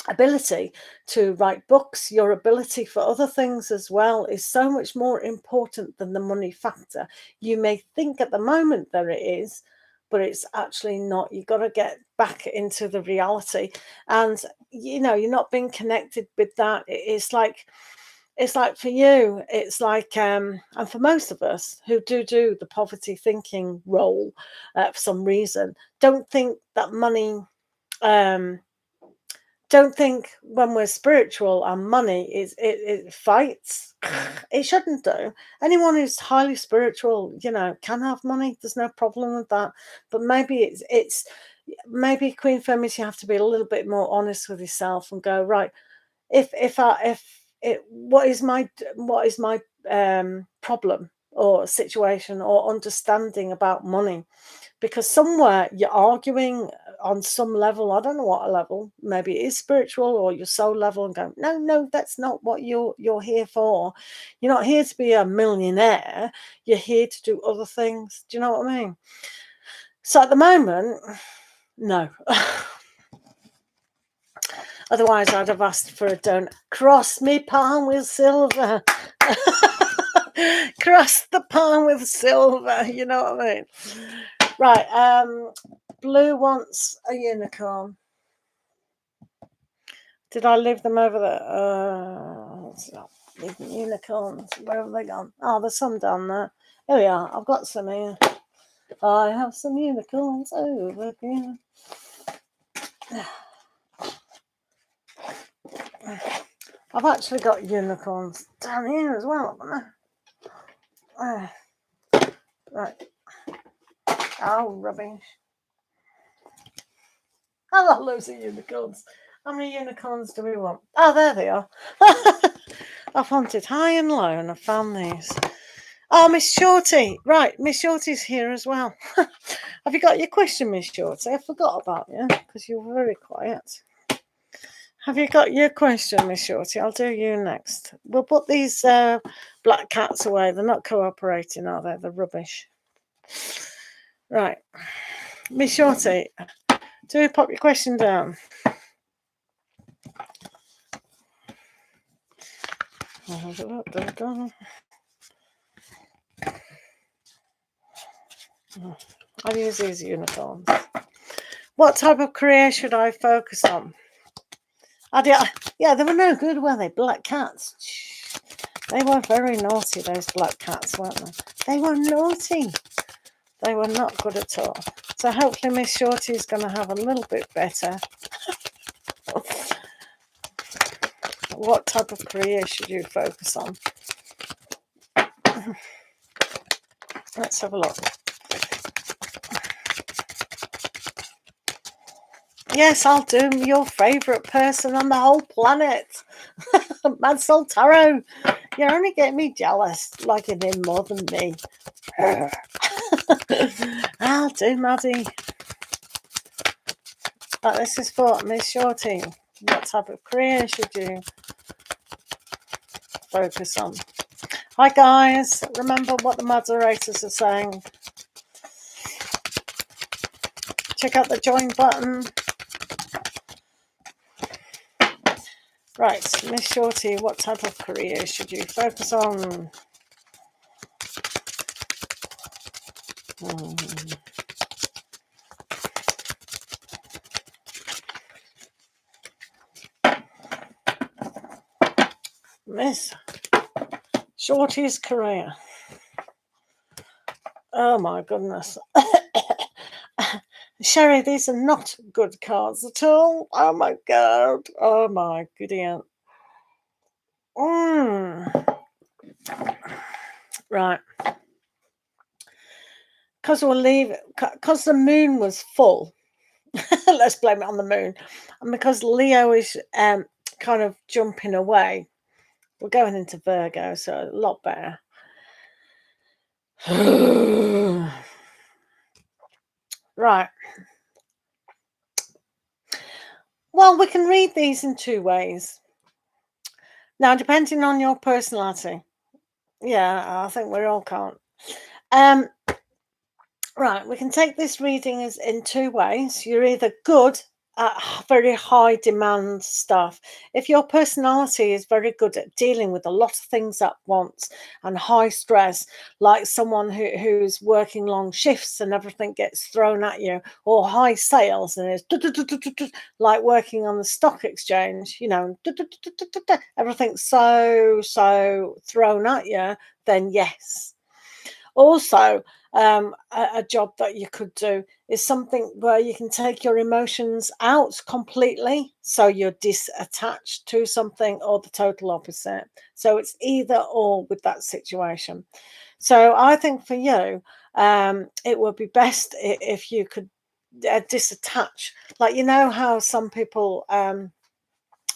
ability to write books, your ability for other things as well, is so much more important than the money factor. You may think at the moment that it is, but it's actually not. You've got to get back into the reality, and you're not being connected with that. It's like for you, it's like and for most of us who do the poverty thinking role for some reason, don't think that money don't think when we're spiritual and money it fights. It shouldn't do. Anyone who's highly spiritual, can have money. There's no problem with that. But maybe maybe Queen Femis, you have to be a little bit more honest with yourself and go, right, what is my problem or situation or understanding about money? Because somewhere you're arguing on some level, I don't know what level, maybe it is spiritual or your soul level, and go, no, that's not what you're here for. You're not here to be a millionaire. You're here to do other things. Do you know what I mean? So at the moment, no. Otherwise, I'd have asked for a donut. Cross me palm with silver. Cross the palm with silver. You know what I mean? Right. Blue wants a unicorn. Did I leave them over there? Let's not leave the unicorns. Where have they gone? Oh, there's some down there. Here we are. I've got some here. I have some unicorns over here. I've actually got unicorns down here as well, haven't I? Right. Oh, rubbish. I've got loads of unicorns. How many unicorns do we want? Oh, there they are. I've hunted high and low and I found these. Oh, Miss Shorty. Right, Miss Shorty's here as well. Have you got your question, Miss Shorty? I forgot about you because you were very quiet. Have you got your question, Miss Shorty? I'll do you next. We'll put these black cats away. They're not cooperating, are they? They're rubbish. Right. Miss Shorty, do you pop your question down? I'll use these unicorns. What type of career should I focus on? Yeah, they were no good, were they? Black cats. They were very naughty, those black cats, weren't they? They were naughty. They were not good at all. So hopefully Miss Shorty is going to have a little bit better. What type of career should you focus on? Let's have a look. Yes, I'll do your favourite person on the whole planet. Mad Soul Tarot. You're only getting me jealous, liking him more than me. I'll do Maddie. But this is for Miss Shorty. What type of career should you focus on? Hi guys, remember what the moderators are saying. Check out the join button. Right, Miss Shorty, what type of career should you focus on? Miss Shorty's career. Oh my goodness. Sherry, these are not good cards at all. Oh my god. Oh my goody aunt. Right. Because we'll leave it. Because the moon was full. Let's blame it on the moon. And because Leo is kind of jumping away, we're going into Virgo, so a lot better. Right. Well, we can read these in two ways. Now, depending on your personality. Yeah, I think we all can't. Right, we can take this reading as in two ways. You're either good at very high demand stuff. If your personality is very good at dealing with a lot of things at once and high stress, like someone who's working long shifts and everything gets thrown at you, or high sales and it's like working on the stock exchange, you know, everything's so thrown at you, then yes. Also, a job that you could do is something where you can take your emotions out completely, so you're disattached to something, or the total opposite. So it's either or with that situation. So I think for you, it would be best if you could disattach. Like, you know how some people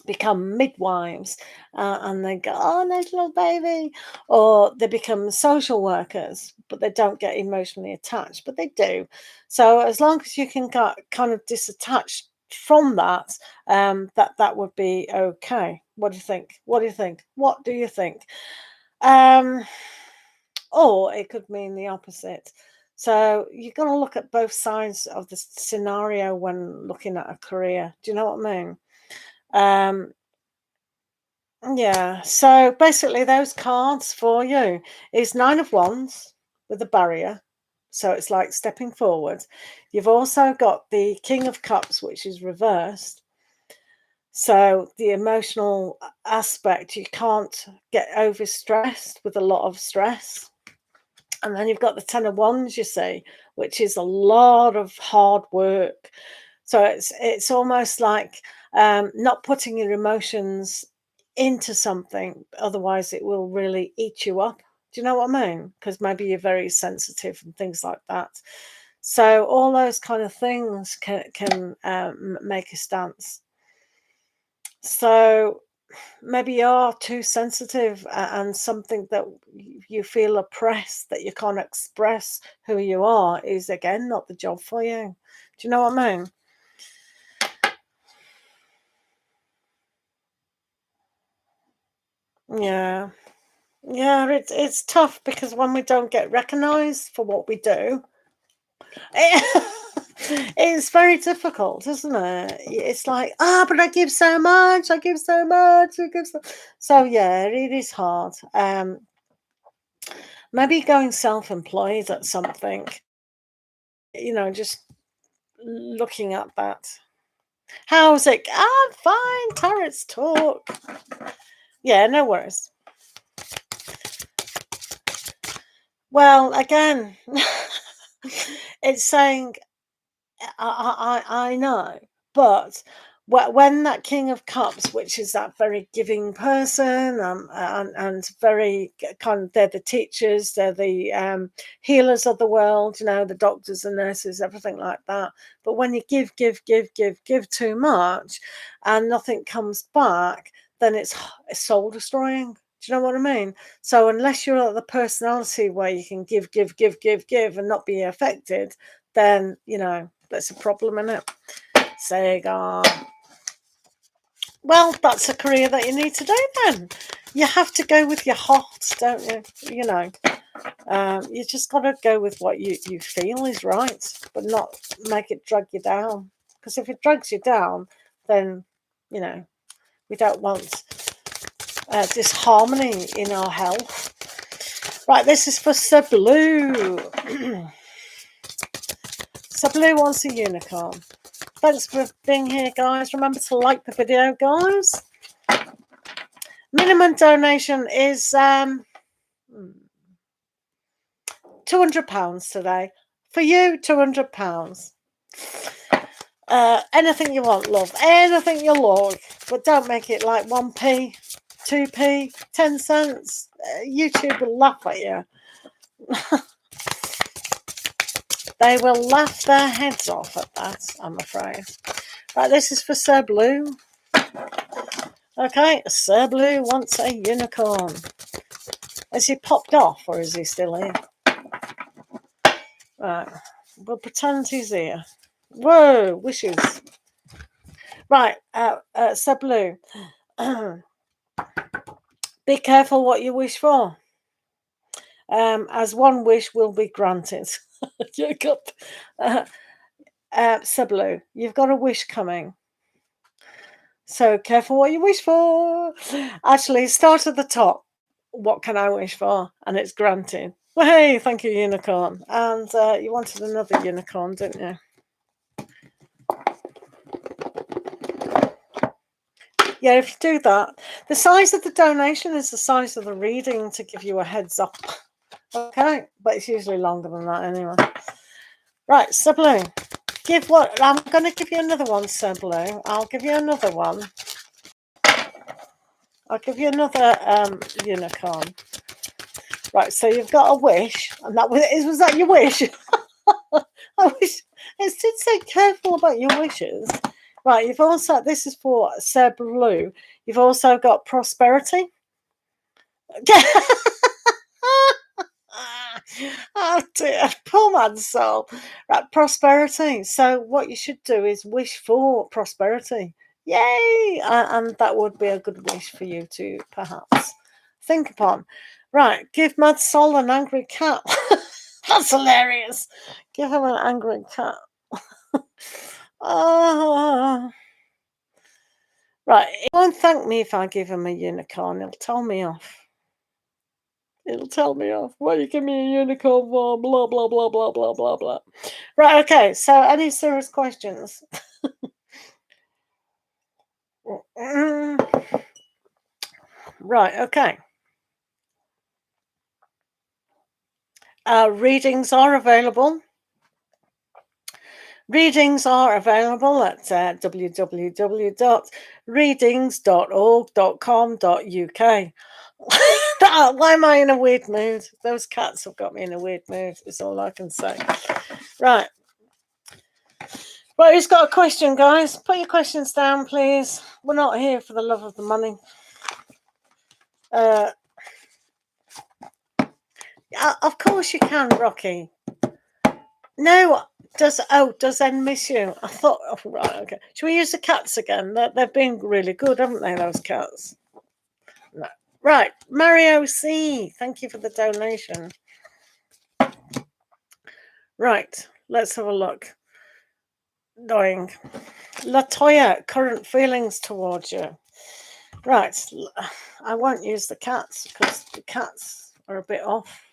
become midwives, and they go, oh, nice little baby, or they become social workers, but they don't get emotionally attached, but they do. So as long as you can get kind of disattached from that, that would be okay. What do you think? What do you think? What do you think? Or it could mean the opposite. So you're going to look at both sides of the scenario when looking at a career. Do you know what I mean? Yeah, so basically those cards for you is 9 of Wands with a barrier. So it's like stepping forward. You've also got the King of Cups, which is reversed. So the emotional aspect, you can't get overstressed with a lot of stress. And then you've got the 10 of Wands, you see, which is a lot of hard work. So it's almost like not putting your emotions into something, otherwise it will really eat you up. Do you know what I mean? Because maybe you're very sensitive and things like that. So all those kind of things can make a stance. So maybe you're too sensitive, and something that you feel oppressed, that you can't express who you are, is again not the job for you. Do you know what I mean? Yeah. Yeah, it's tough, because when we don't get recognized for what we do, it's very difficult, isn't it? It's like, but I give so much, I give so much, I give so yeah, it is hard. Maybe going self-employed at something, just looking at that. How's it? I'm fine, tarots talk. Yeah, no worries. Well, again, it's saying, I know, but when that King of Cups, which is that very giving person, and very kind of, they're the teachers, they're the healers of the world, the doctors and nurses, everything like that. But when you give too much, and nothing comes back, then it's soul destroying. Do you know what I mean? So unless you're at the personality where you can give, and not be affected, then that's a problem, isn't it? Sega. Well, that's a career that you need to do then. You have to go with your heart, don't you? You just got to go with what you feel is right, but not make it drag you down. Because if it drags you down, then, we don't want disharmony in our health. Right, this is for Sir Blue. Sir Blue wants a unicorn. Thanks for being here, guys. Remember to like the video, guys. Minimum donation is £200 today. For you, £200. Anything you want, love. Anything you like. But don't make it like 1p, 2p, 10 cents. YouTube will laugh at you. They will laugh their heads off at that, I'm afraid. Right, this is for Sir Blue. Okay, Sir Blue wants a unicorn. Has he popped off, or is he still here? Right, we'll pretend he's here. Whoa, wishes. Right, Sir Blue. Be careful what you wish for, as one wish will be granted. You got, Sir Blue, you've got a wish coming. So careful what you wish for. Actually, start at the top. What can I wish for? And it's granted. Well, hey, thank you, unicorn. And you wanted another unicorn, didn't you? Yeah, if you do that, the size of the donation is the size of the reading, to give you a heads up. Okay, but it's usually longer than that anyway. Right, Sir Blue. Give what? I'm going to give you another one, Sir Blue. I'll give you another one. I'll give you another unicorn. Right, so you've got a wish, and that was that your wish? I wish it did say careful about your wishes. Right, you've also, this is for Sir Blue, you've also got prosperity. Oh dear, poor man's soul. Right, prosperity. So what you should do is wish for prosperity. Yay! And that would be a good wish for you to perhaps think upon. Right, give Mad Soul an angry cat. That's hilarious. Give him an angry cat. Oh. Right, he won't thank me if I give him a unicorn. He'll tell me off. It'll tell me off. Why you give me a unicorn for? Blah, blah, blah, blah, blah, blah, blah. Right, okay. So, any serious questions? Right, okay. Readings are available. Readings are available at www.readings.org.com.uk. Why am I in a weird mood? Those cats have got me in a weird mood, is all I can say. Right. Right, who's got a question, guys? Put your questions down, please. We're not here for the love of the money. Of course you can, Rocky. No, does Zen miss you? I thought, oh, right, okay. Should we use the cats again? They've been really good, haven't they, those cats? No. Right, Mario C, thank you for the donation. Right, let's have a look. Dying. Latoya, current feelings towards you. Right, I won't use the cats because the cats are a bit off.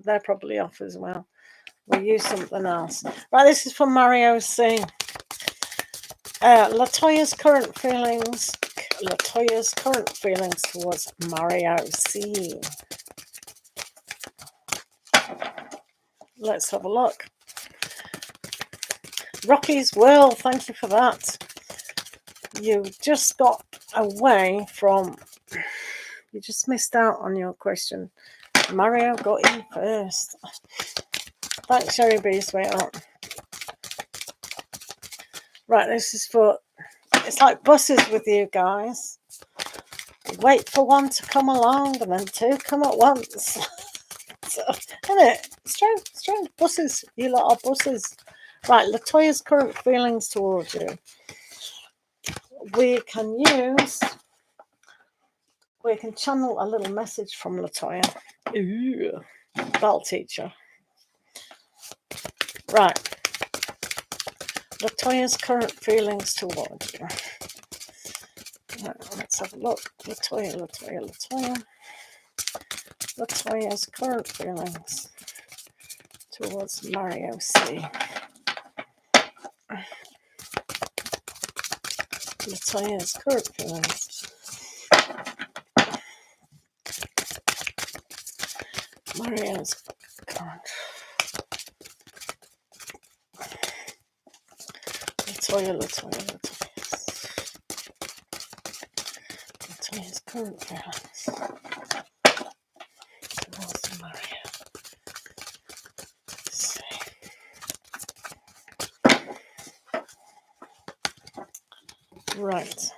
They're probably off as well. We'll use something else. Right, this is from Mario C. Latoya's current feelings. Latoya's current feelings towards Mario C. Let's have a look. Rocky's Will, thank you for that. You just got away from. You just missed out on your question. Mario got in first. Thanks, Sherry B, sweetheart. Right, this is for. It's like buses with you guys. Wait for one to come along and then two come at once. So, isn't it? Strange. Buses. You lot are buses. Right, Latoya's current feelings towards you. We can channel a little message from Latoya. Ooh, that'll teach her. Right. Latoya's current feelings towards you. Right, let's have a look. Latoya. Latoya's current feelings towards Mario C. Latoya's current feelings. Mario's current. Latoya's current feelings towards Mario. Let's see. Right.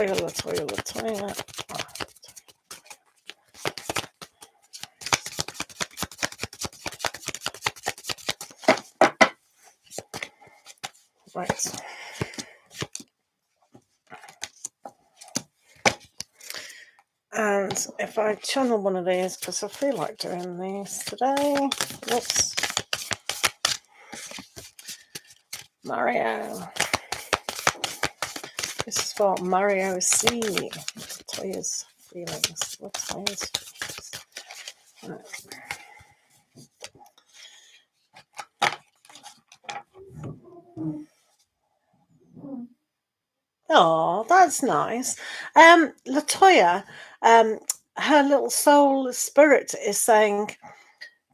Latoya. Right. And if I channel one of these, because I feel like doing these today. Whoops. Mario. This is for Mario C. Latoya's feelings. Latoya's feelings. Right. Oh, that's nice. Latoya, her little soul spirit is saying,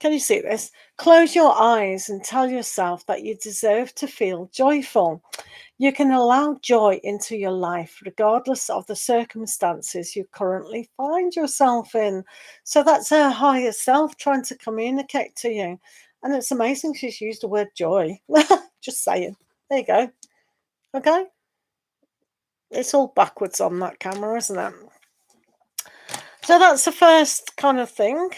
can you see this? Close your eyes and tell yourself that you deserve to feel joyful. You can allow joy into your life regardless of the circumstances you currently find yourself in. So that's her higher self trying to communicate to you. And it's amazing she's used the word joy. Just saying. There you go. Okay. It's all backwards on that camera, isn't it? So that's the first kind of thing.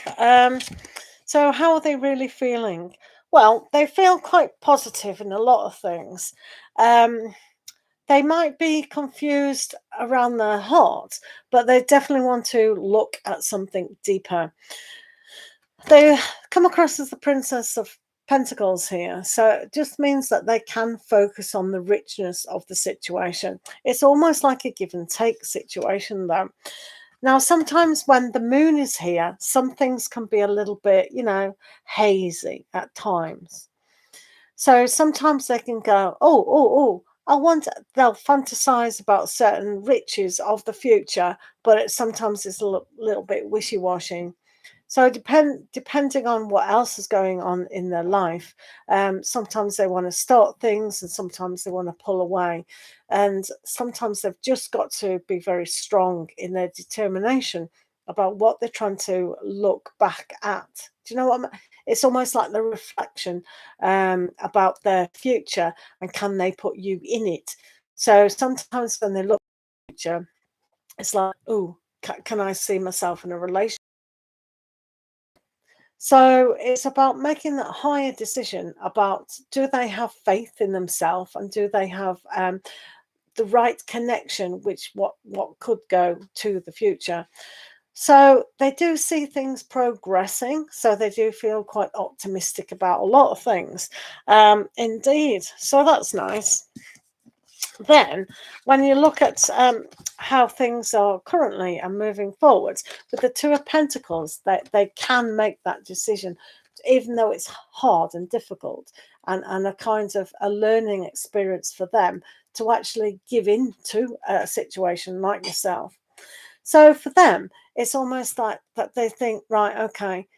So how are they really feeling? Well, they feel quite positive in a lot of things. They might be confused around their heart, but they definitely want to look at something deeper. They come across as the Princess of Pentacles here, so it just means that they can focus on the richness of the situation. It's almost like a give and take situation, though. Now, sometimes when the moon is here, some things can be a little bit, hazy at times. So sometimes they can go, they'll fantasize about certain riches of the future, but sometimes it's a little bit wishy-washy. So depending on what else is going on in their life, sometimes they want to start things and sometimes they want to pull away. And sometimes they've just got to be very strong in their determination about what they're trying to look back at. Do you know what I mean? It's almost like the reflection about their future and can they put you in it. So sometimes when they look at the future, it's like, oh, can I see myself in a relationship? So it's about making that higher decision about, do they have faith in themselves and do they have the right connection, which what could go to the future. So they do see things progressing. So they do feel quite optimistic about a lot of things. Indeed. So that's nice. Then, when you look at how things are currently and moving forwards, with the Two of Pentacles, they can make that decision, even though it's hard and difficult and a kind of a learning experience for them to actually give in to a situation like yourself. So for them, it's almost like that they think, right, okay,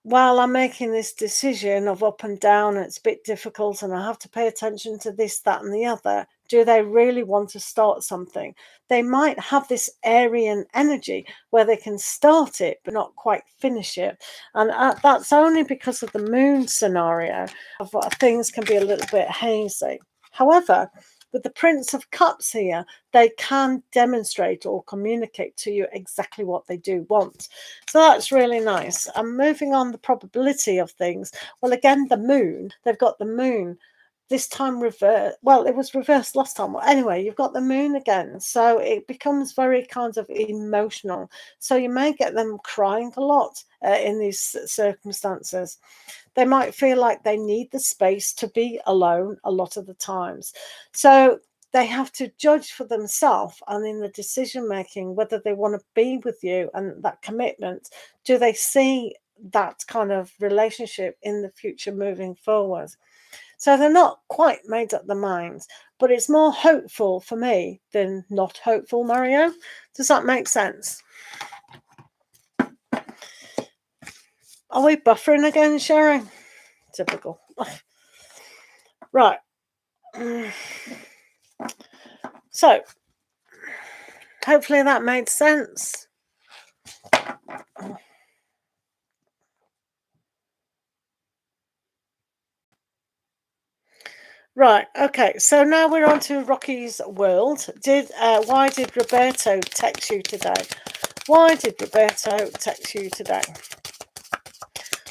while I'm making this decision of up and down, it's a bit difficult and I have to pay attention to this, that, and the other. Do they really want to start something? They might have this Aryan energy where they can start it but not quite finish it. And that's only because of the moon scenario of things can be a little bit hazy. However, with the Prince of Cups here, they can demonstrate or communicate to you exactly what they do want. So that's really nice. And moving on the probability of things. Well, again, the moon, they've got the moon. This time reversed. Well, it was reversed last time. Well, anyway, you've got the moon again. So it becomes very kind of emotional. So you may get them crying a lot in these circumstances. They might feel like they need the space to be alone a lot of the times. So they have to judge for themselves and in the decision making whether they want to be with you and that commitment. Do they see that kind of relationship in the future moving forward? So they're not quite made up their minds, but it's more hopeful for me than not hopeful, Mario. Does that make sense? Are we buffering again, Sherry? Typical. Right. So, hopefully that made sense. Right, okay, so now we're on to Rocky's world. Why did Roberto text you today? Why did Roberto text you today?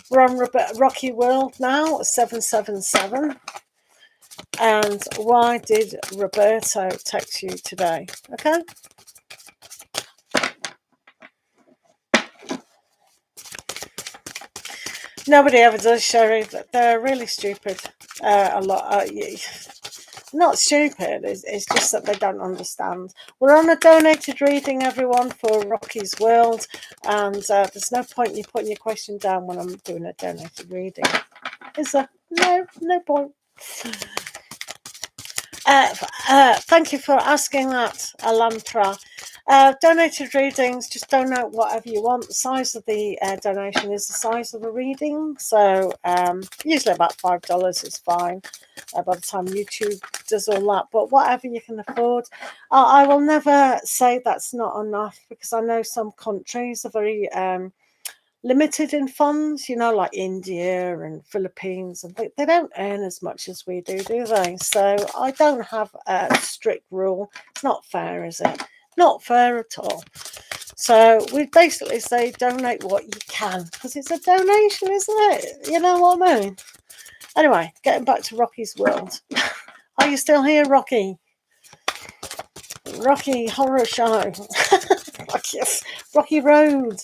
We're on Rocky World now, 777. And why did Roberto text you today? Okay. Nobody ever does, Sherry. They're really stupid. A lot. Not stupid. It's just that they don't understand. We're on a donated reading, everyone, for Rocky's World, and there's no point in you putting your question down when I'm doing a donated reading. Is there? No point. Thank you for asking that, Alantra. Donated readings, just donate whatever you want. The size of the donation is the size of the reading. So usually about $5 is fine by the time YouTube does all that. But whatever you can afford. I will never say that's not enough, because I know some countries are very limited in funds, you know, like India and Philippines, and they don't earn as much as we do they? So I don't have a strict rule. It's not fair, is it? Not fair at all. So we basically say donate what you can, because it's a donation, isn't it? You know what I mean? Anyway, getting back to Rocky's world. Are you still here, Rocky? Rocky Horror Show. Rocky Road.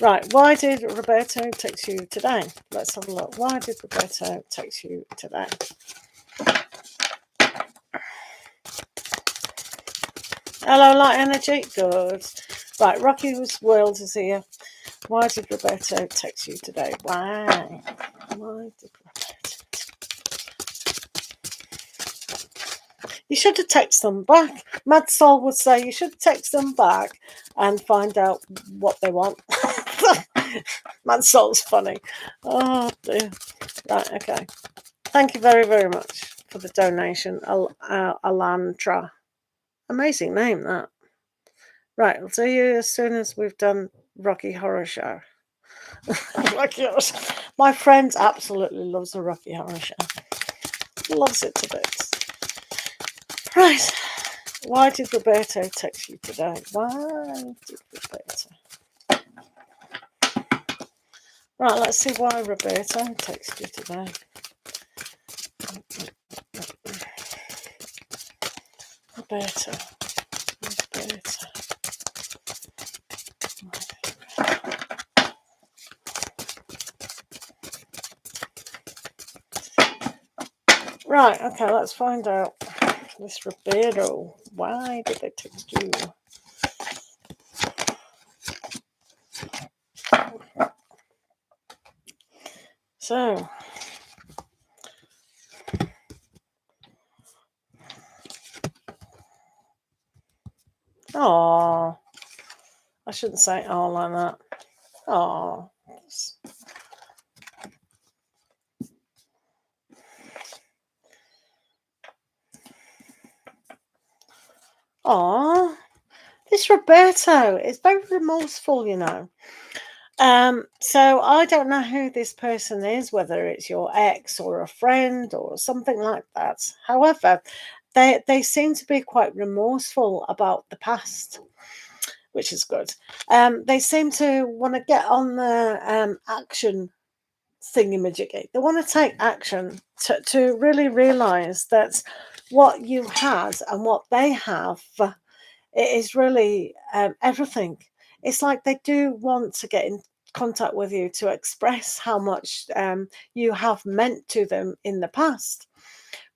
Right, why did Roberto text you today? Let's have a look. Why did Roberto text you today? Hello, Light Energy. Good. Right, Rocky's World is here. Why did Roberto text you today? Why? Why did Roberto? You should have texted them back. Mad Soul would say you should text them back and find out what they want. Mad Soul's funny. Oh dear. Right, okay. Thank you very, very much for the donation, Alantra. Amazing name, that. Right, I'll see you as soon as we've done Rocky Horror Show. Rocky Horror Show. My friend absolutely loves the Rocky Horror Show. Loves it to bits. Right. Why did Roberto text you today? Why did Roberto? Right, let's see why Roberto texted you today. Roberto. Right, okay, let's find out. This Roberto, why did they text you? So, oh, I shouldn't say oh like that. Oh, oh, this Roberto is very remorseful, you know. So I don't know who this person is, whether it's your ex or a friend or something like that. However, they seem to be quite remorseful about the past, which is good. They seem to want to get on the action thingamajiggy. They want to take action to really realize that what you had and what they have, it is really everything. It's like they do want to get in contact with you to express how much you have meant to them in the past,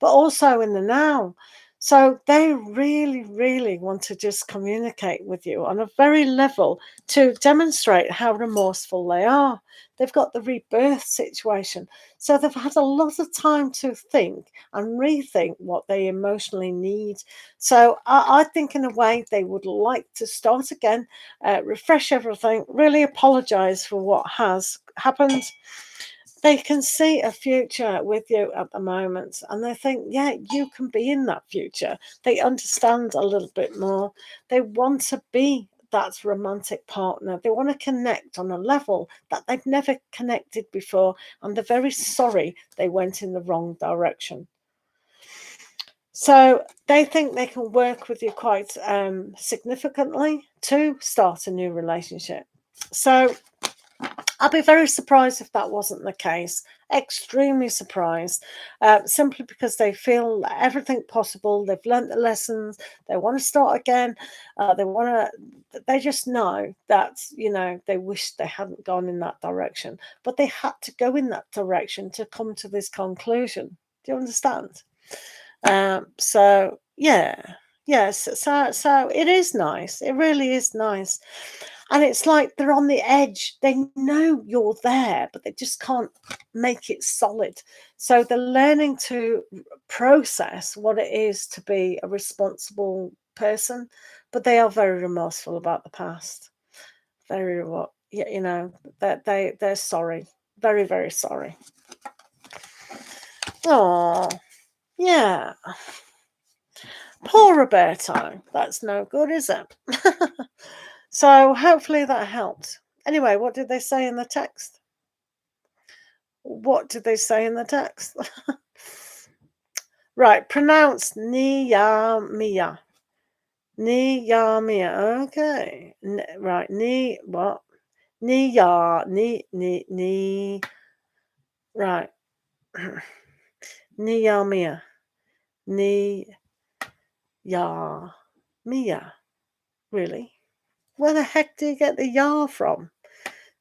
but also in the now. So they really, really want to just communicate with you on a very level to demonstrate how remorseful they are. They've got the rebirth situation. So they've had a lot of time to think and rethink what they emotionally need. So I think in a way they would like to start again, refresh everything, really apologize for what has happened. They can see a future with you at the moment, and they think, yeah, you can be in that future. They understand a little bit more. They want to be that romantic partner. They want to connect on a level that they've never connected before, and they're very sorry they went in the wrong direction. So they think they can work with you quite significantly to start a new relationship. So I'll be very surprised if that wasn't the case. Extremely surprised, simply because they feel everything possible. They've learnt the lessons. They want to start again. They just know that, you know, they wish they hadn't gone in that direction, but they had to go in that direction to come to this conclusion. Do you understand? So yeah, yes. So it is nice. It really is nice. And it's like they're on the edge. They know you're there, but they just can't make it solid. So they're learning to process what it is to be a responsible person, but they are very remorseful about the past. Very, you know, that they're sorry, very, very sorry. Oh, yeah. Poor Roberto. That's no good, is it? So hopefully that helped. Anyway, what did they say in the text? What did they say in the text? Right, pronounce Niyamiya. Niyamiya. Okay. Right, what? Niya. Ni. Right. Niyamiya. Niyamiya. Really? Where the heck do you get the ya from?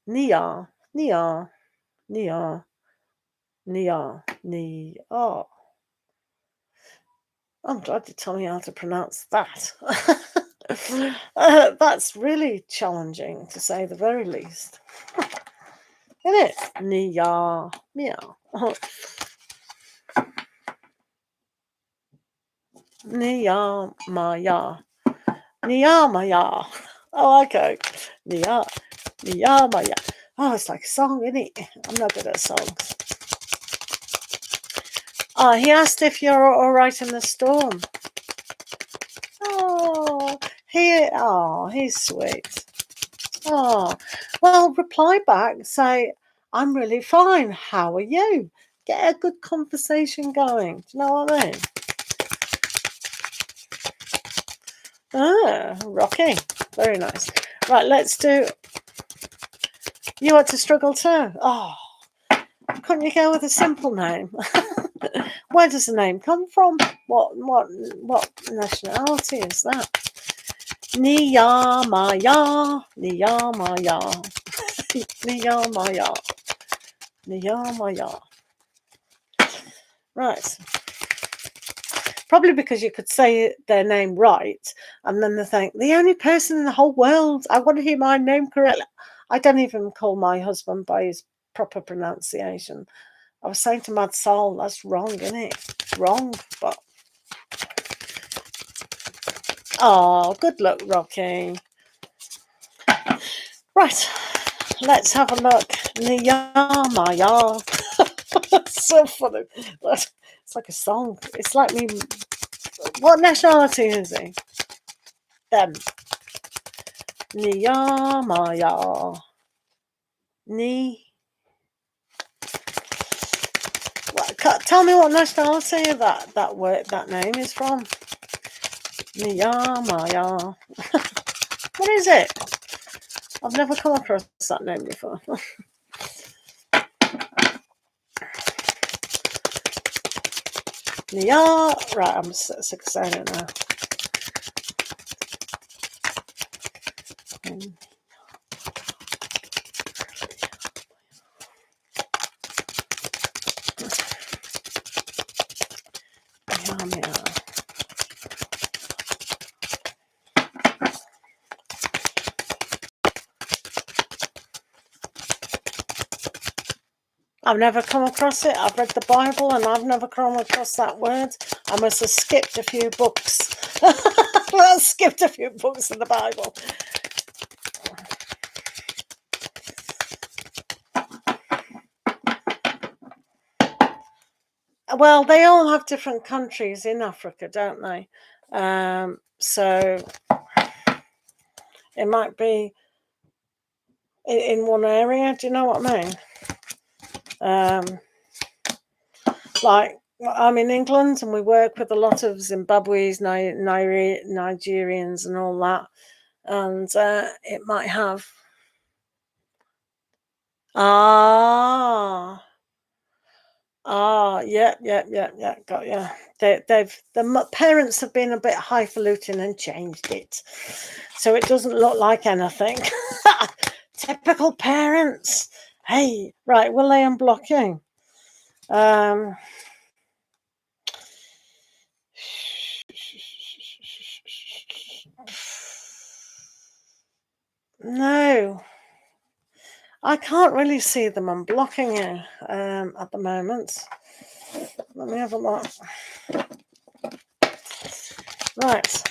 Niya. Niya. Niya. Niya. Niya. I'm glad you told me how to pronounce that. That's really challenging, to say the very least. Isn't it? Niya. Meow. Niyamaya. Niyamaya. Oh, okay. Niyamaya. Oh, it's like a song, isn't it? I'm not good at songs. Oh, he asked if you're all right in the storm. Oh, he's sweet. Oh, well, reply back, say, I'm really fine. How are you? Get a good conversation going. Do you know what I mean? Ah, Rocky. Very nice. Right, let's do... You want to struggle too? Oh, couldn't you go with a simple name? Where does the name come from? What nationality is that? Niyamaya. Niyamaya. Niyamaya. Niyamaya. Right. Probably because you could say their name right, and then they think, the only person in the whole world, I want to hear my name correctly. I don't even call my husband by his proper pronunciation. I was saying to Mad Soul, that's wrong, isn't it? It's wrong, but... Oh, good luck, Rocky. Right, let's have a look. Niyamaya. That's so funny. It's like a song. It's like me... What nationality is he? Them. Niyamaya. Tell me what nationality that name is from. Niyamaya. What is it? I've never come across that name before. Niya. Right, I'm sick of saying it now. I've never come across it. I've read the Bible and I've never come across that word. I must have skipped a few books. I skipped a few books in the Bible. Well, they all have different countries in Africa, don't they? So it might be in one area. Do you know what I mean? Like, I'm in England and we work with a lot of Zimbabweans, Nigerians and all that. And it might have... yeah, got you. The parents have been a bit highfalutin and changed it, so it doesn't look like anything. Typical parents. Hey, right, will they unblock you? No, I can't really see them unblocking you at the moment. Let me have a look. Right.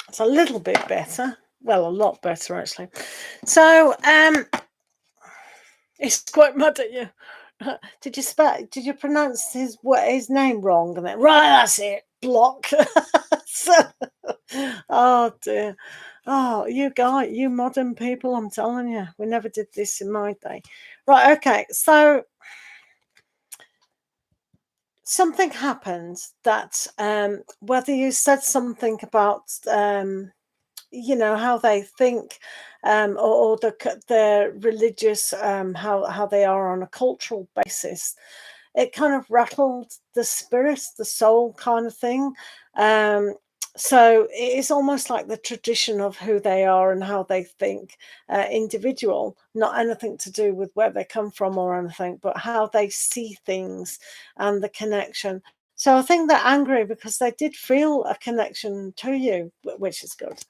It's a little bit better. Well, a lot better actually. So, he's quite mad at you. Did you pronounce his name wrong? And then right, that's it. Block. So, oh dear. Oh, you modern people, I'm telling you, we never did this in my day. Right, okay. So something happened that whether you said something about how they think, or the religious, how they are on a cultural basis, it kind of rattled the spirit, the soul kind of thing. So it is almost like the tradition of who they are and how they think, individual, not anything to do with where they come from or anything, but how they see things and the connection. So I think they're angry because they did feel a connection to you, which is good.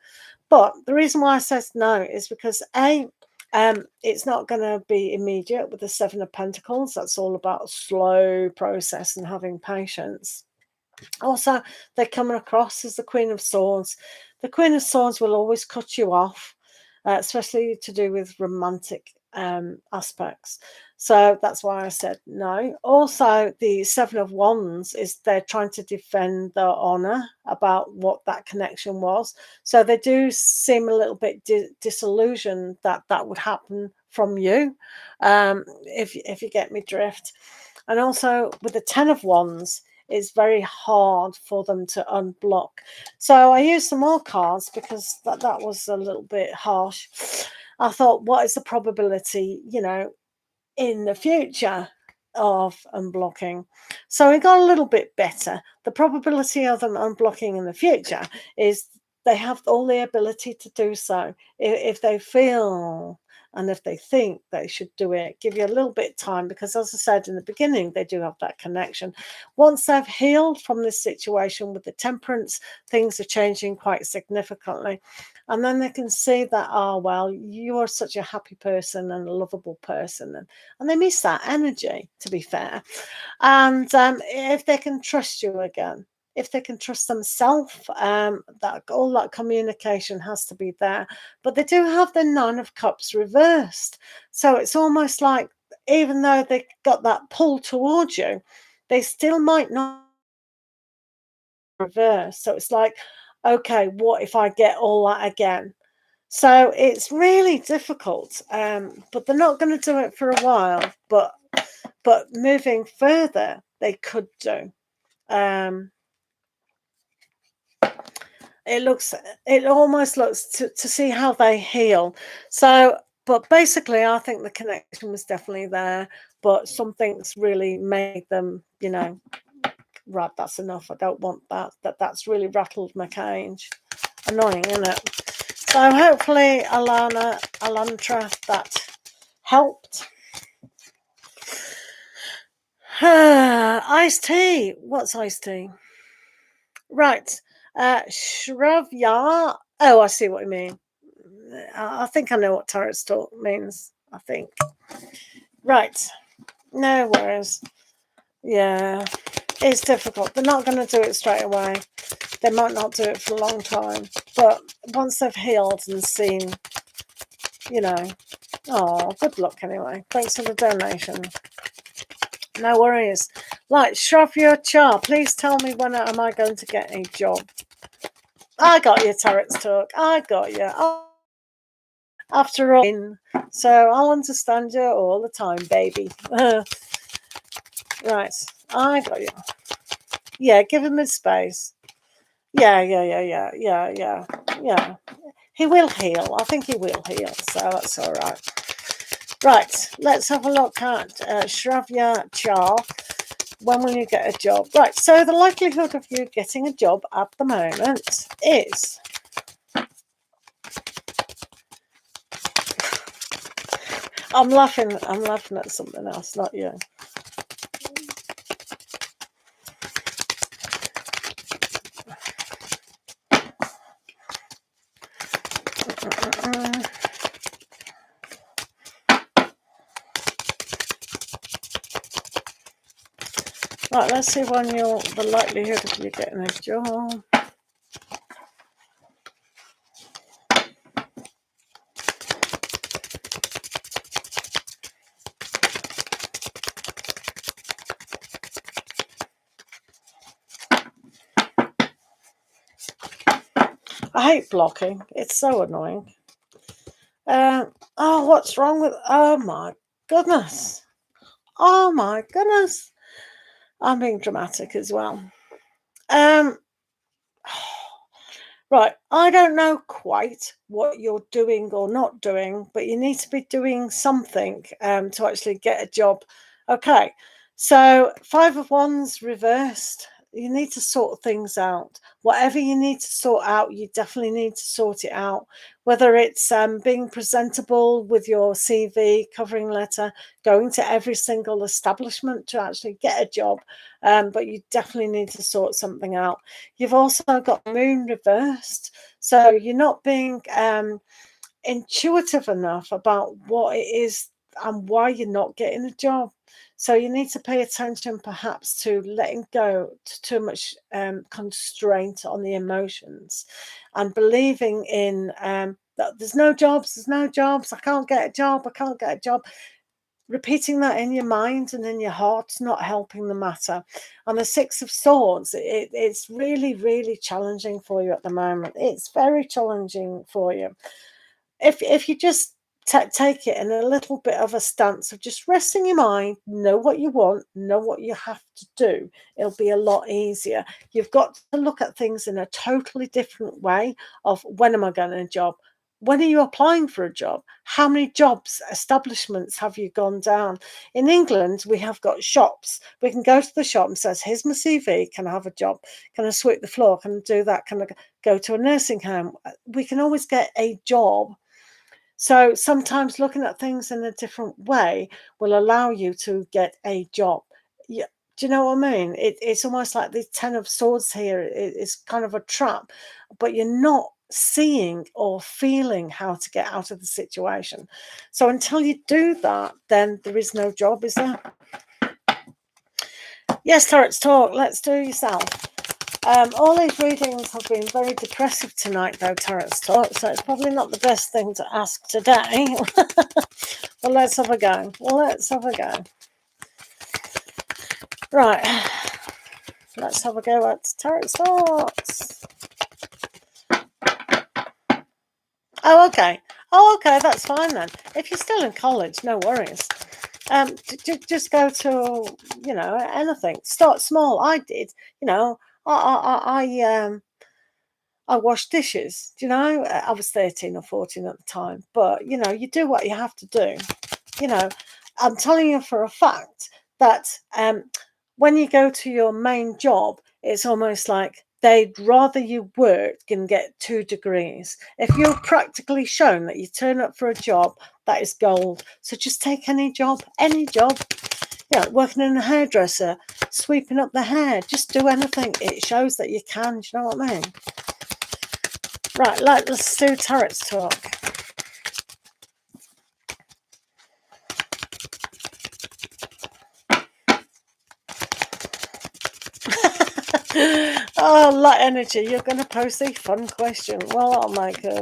But the reason why I says no is because it's not going to be immediate with the Seven of Pentacles. That's all about slow process and having patience. Also, they're coming across as the Queen of Swords. The Queen of Swords will always cut you off, especially to do with romantic aspects. So that's why I said no. Also, the Seven of Wands is they're trying to defend their honor about what that connection was. So they do seem a little bit disillusioned that that would happen from you, if you get me drift. And also with the Ten of Wands, it's very hard for them to unblock. So I used some more cards because that was a little bit harsh. I thought, what is the probability, in the future of unblocking? So it got a little bit better. The probability of them unblocking in the future is they have all the ability to do so if they feel and if they think they should do it. Give you a little bit of time because, as I said in the beginning, they do have that connection. Once they've healed from this situation with the temperance, things are changing quite significantly. And then they can see that, oh, well, you are such a happy person and a lovable person. And they miss that energy, to be fair. And if they can trust you again, if they can trust themselves, that all that communication has to be there. But they do have the Nine of Cups reversed. So it's almost like, even though they got that pull towards you, they still might not reverse. So it's like, okay, what if I get all that again? So it's really difficult. But they're not going to do it for a while. But moving further, they could do. It almost looks to see how they heal. So, but basically, I think the connection was definitely there, but something's really made them, right, that's enough. I don't want that. That's really rattled my cage. Annoying, isn't it? So hopefully, Alantra, that helped. Iced tea. What's iced tea? Right. Shravya. Oh, I see what you mean. I think I know what tarot talk means. I think. Right. No worries. Yeah. It's difficult. They're not going to do it straight away. They might not do it for a long time. But once they've healed and seen, oh, good luck anyway. Thanks for the donation. No worries. Right, Shravya Char, please tell me when am I going to get a job? I got you, Tarot's Talk. I got you. Oh, After all, so I'll understand you all the time, baby. Right, I got you. Yeah, give him his space. Yeah. He will heal. I think he will heal, so that's all right. Right, let's have a look at Shravya Char. When will you get a job? Right, so the likelihood of you getting a job at the moment is... I'm laughing at something else, not you. Right, let's see when the likelihood of you getting a job. I hate blocking. It's so annoying. Oh, what's wrong with... Oh, my goodness. Oh, my goodness. I'm being dramatic as well. Right, I don't know quite what you're doing or not doing, but you need to be doing something to actually get a job. Okay, so 5 of Wands reversed. You need to sort things out. Whatever you need to sort out, you definitely need to sort it out. Whether it's being presentable with your CV, covering letter, going to every single establishment to actually get a job, but you definitely need to sort something out. You've also got Moon reversed, so you're not being intuitive enough about what it is and why you're not getting a job. So you need to pay attention perhaps to letting go to too much constraint on the emotions and believing in that there's no jobs, I can't get a job. Repeating that in your mind and in your heart's not helping the matter. And the 6 of Swords, it's really, really challenging for you at the moment. It's very challenging for you. If you just take it in a little bit of a stance of just resting your mind, know what you want, know what you have to do, it'll be a lot easier. You've got to look at things in a totally different way of, when am I getting a job? When are you applying for a job? How many jobs, establishments have you gone down? In England, we have got shops. We can go to the shop and say, here's my CV. Can I have a job? Can I sweep the floor? Can I do that? Can I go to a nursing home? We can always get a job. So sometimes looking at things in a different way will allow you to get a job. Yeah. Do you know what I mean? It's almost like the 10 of Swords here. It's kind of a trap, but you're not seeing or feeling how to get out of the situation. So until you do that, then there is no job, is there? Yes, Tarots Talk. Let's do yourself. All these readings have been very depressive tonight, though, Tarots Talk, so it's probably not the best thing to ask today. Well, let's have a go. Right. Let's have a go at Tarots Talks. Oh, okay. That's fine then. If you're still in college, no worries. Just go to, anything. Start small. I did, I washed dishes, I was 13 or 14 at the time, but you do what you have to do. I'm telling you for a fact that when you go to your main job, it's almost like they'd rather you work and get 2 degrees. If you're practically shown that you turn up for a job, that is gold. So just take any job. Working in a hairdresser, sweeping up the hair, just do anything. It shows that you can. Do you know what I mean? Right, let's do Tarots Talk. Oh, light energy. You're going to post a fun question. Well, I'll make a...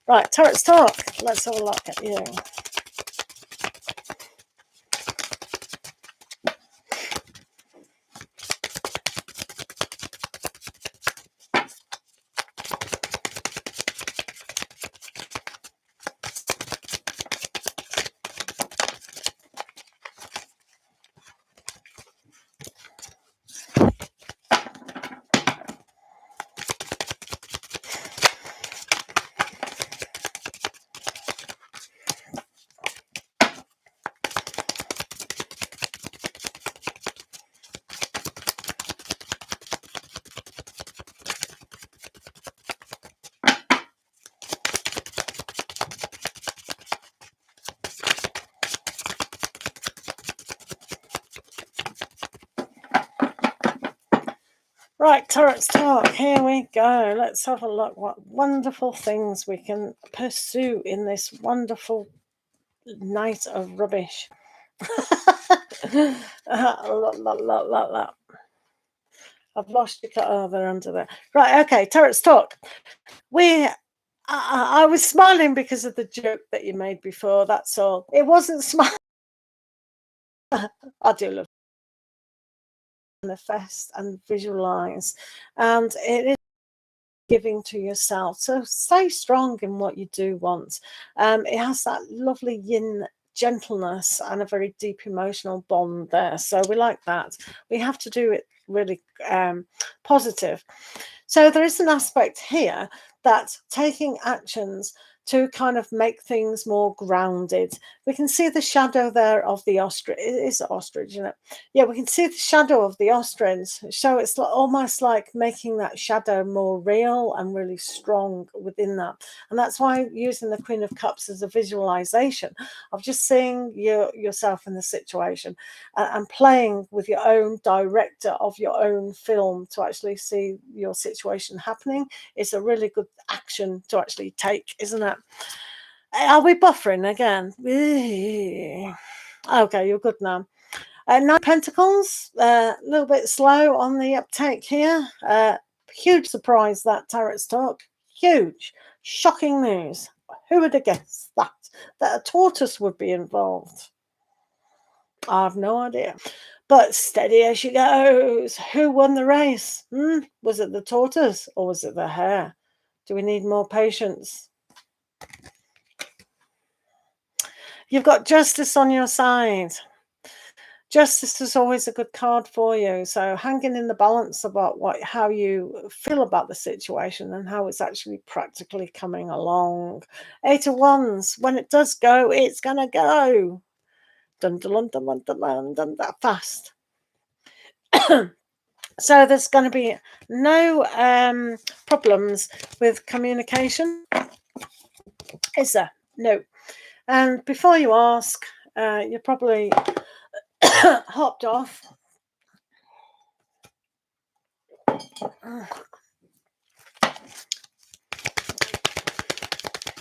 Right, Tarots Talk. Let's have a look at you. Right, Tarot's Talk, here we go. Let's have a look what wonderful things we can pursue in this wonderful night of rubbish. I've lost your cut. Oh, they're under there. Right, okay, Tarot's Talk. I was smiling because of the joke that you made before, that's all. It wasn't smiling. I do love manifest and visualize, and it is giving to yourself. So stay strong in what you do want. It has that lovely yin gentleness and a very deep emotional bond there. So we like that. We have to do it really positive. So there is an aspect here that taking actions to kind of make things more grounded. We can see the shadow there of the ostrich. It is ostrich, isn't it? Yeah, we can see the shadow of the ostrich. So it's almost like making that shadow more real and really strong within that. And that's why using the Queen of Cups as a visualization of just seeing yourself in the situation and playing with your own director of your own film to actually see your situation happening is a really good action to actually take, isn't it? Are we buffering again? Okay, you're good now. Nine Pentacles, a little bit slow on the uptake here. Huge surprise, that Tarot's Talk. Huge, shocking news. Who would have guessed that a tortoise would be involved? I have no idea. But steady as she goes. Who won the race? Was it the tortoise or was it the hare? Do we need more patience? You've got justice on your side. Justice is always a good card for you. So hanging in the balance about how you feel about the situation and how it's actually practically coming along. 8 of Wands. When it does go, it's going to go. Dun, dun, dun, dun, dun, dun, dun, that fast. So there's going to be no problems with communication. Is there? No. And before you ask, you're probably hopped off.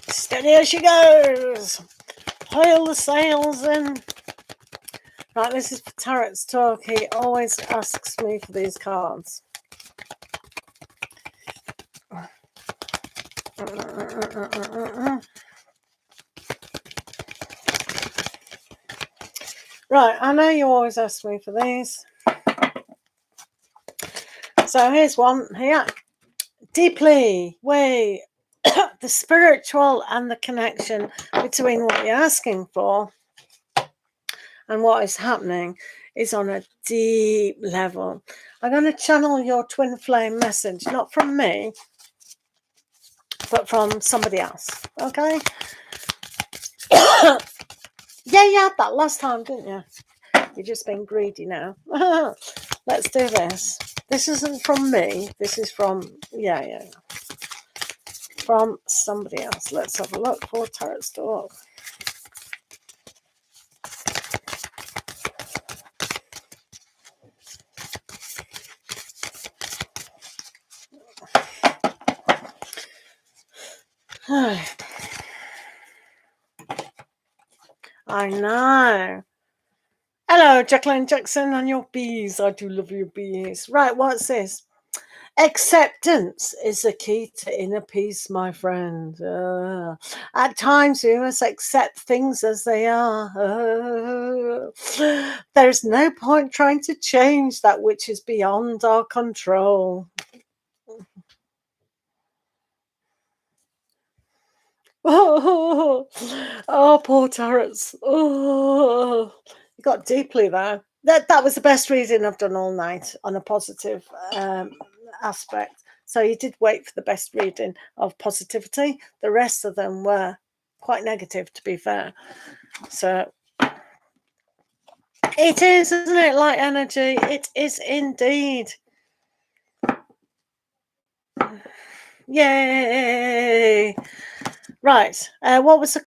Steady as she goes. Hail the sails in. Right, this is for Tarot's Talk. He always asks me for these cards. Right, I know you always ask me for these. So here's one here. Deeply weigh the spiritual and the connection between what you're asking for and what is happening is on a deep level. I'm going to channel your twin flame message, not from me, but from somebody else. Okay? Yeah, you had that last time, didn't you? You've just been greedy now. Let's do this. This isn't from me. This is from, yeah. From somebody else. Let's have a look for Tarot's Talk. I know. Hello, Jacqueline Jackson and your bees. I do love your bees. Right, what's this? Acceptance is the key to inner peace, my friend. At times, we must accept things as they are. There's no point trying to change that which is beyond our control. Oh, poor Tarots. Oh, you got deeply there. That was the best reading I've done all night on a positive aspect. So you did wait for the best reading of positivity. The rest of them were quite negative, to be fair. So it is, isn't it? Light energy. It is indeed. Yay! Right. What was the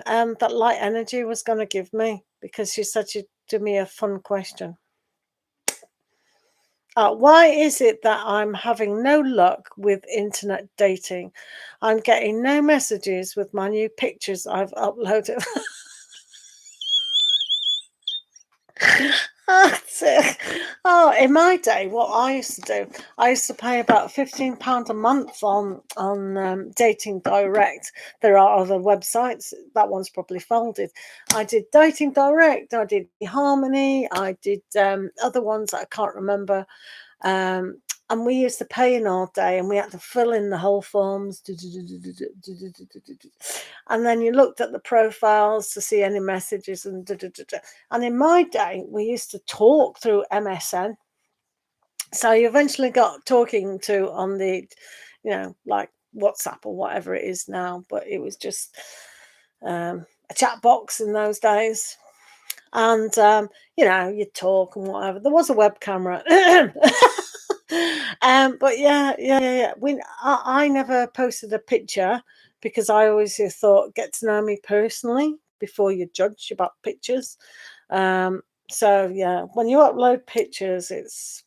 that light energy was going to give me? Because she said she'd do me a fun question. Why is it that I'm having no luck with internet dating? I'm getting no messages with my new pictures I've uploaded. Oh, in my day, what I used to do, I used to pay about £15 a month on Dating Direct. There are other websites. That one's probably folded. I did Dating Direct. I did Harmony. I did other ones that I can't remember. And we used to pay in our day, and we had to fill in the whole forms. And then you looked at the profiles to see any messages. And in my day, we used to talk through MSN. So you eventually got talking to on the, like WhatsApp or whatever it is now. But it was just a chat box in those days. And, you'd talk and whatever. There was a web camera. But yeah. I never posted a picture because I always thought, get to know me personally before you judge about pictures. So yeah, when you upload pictures,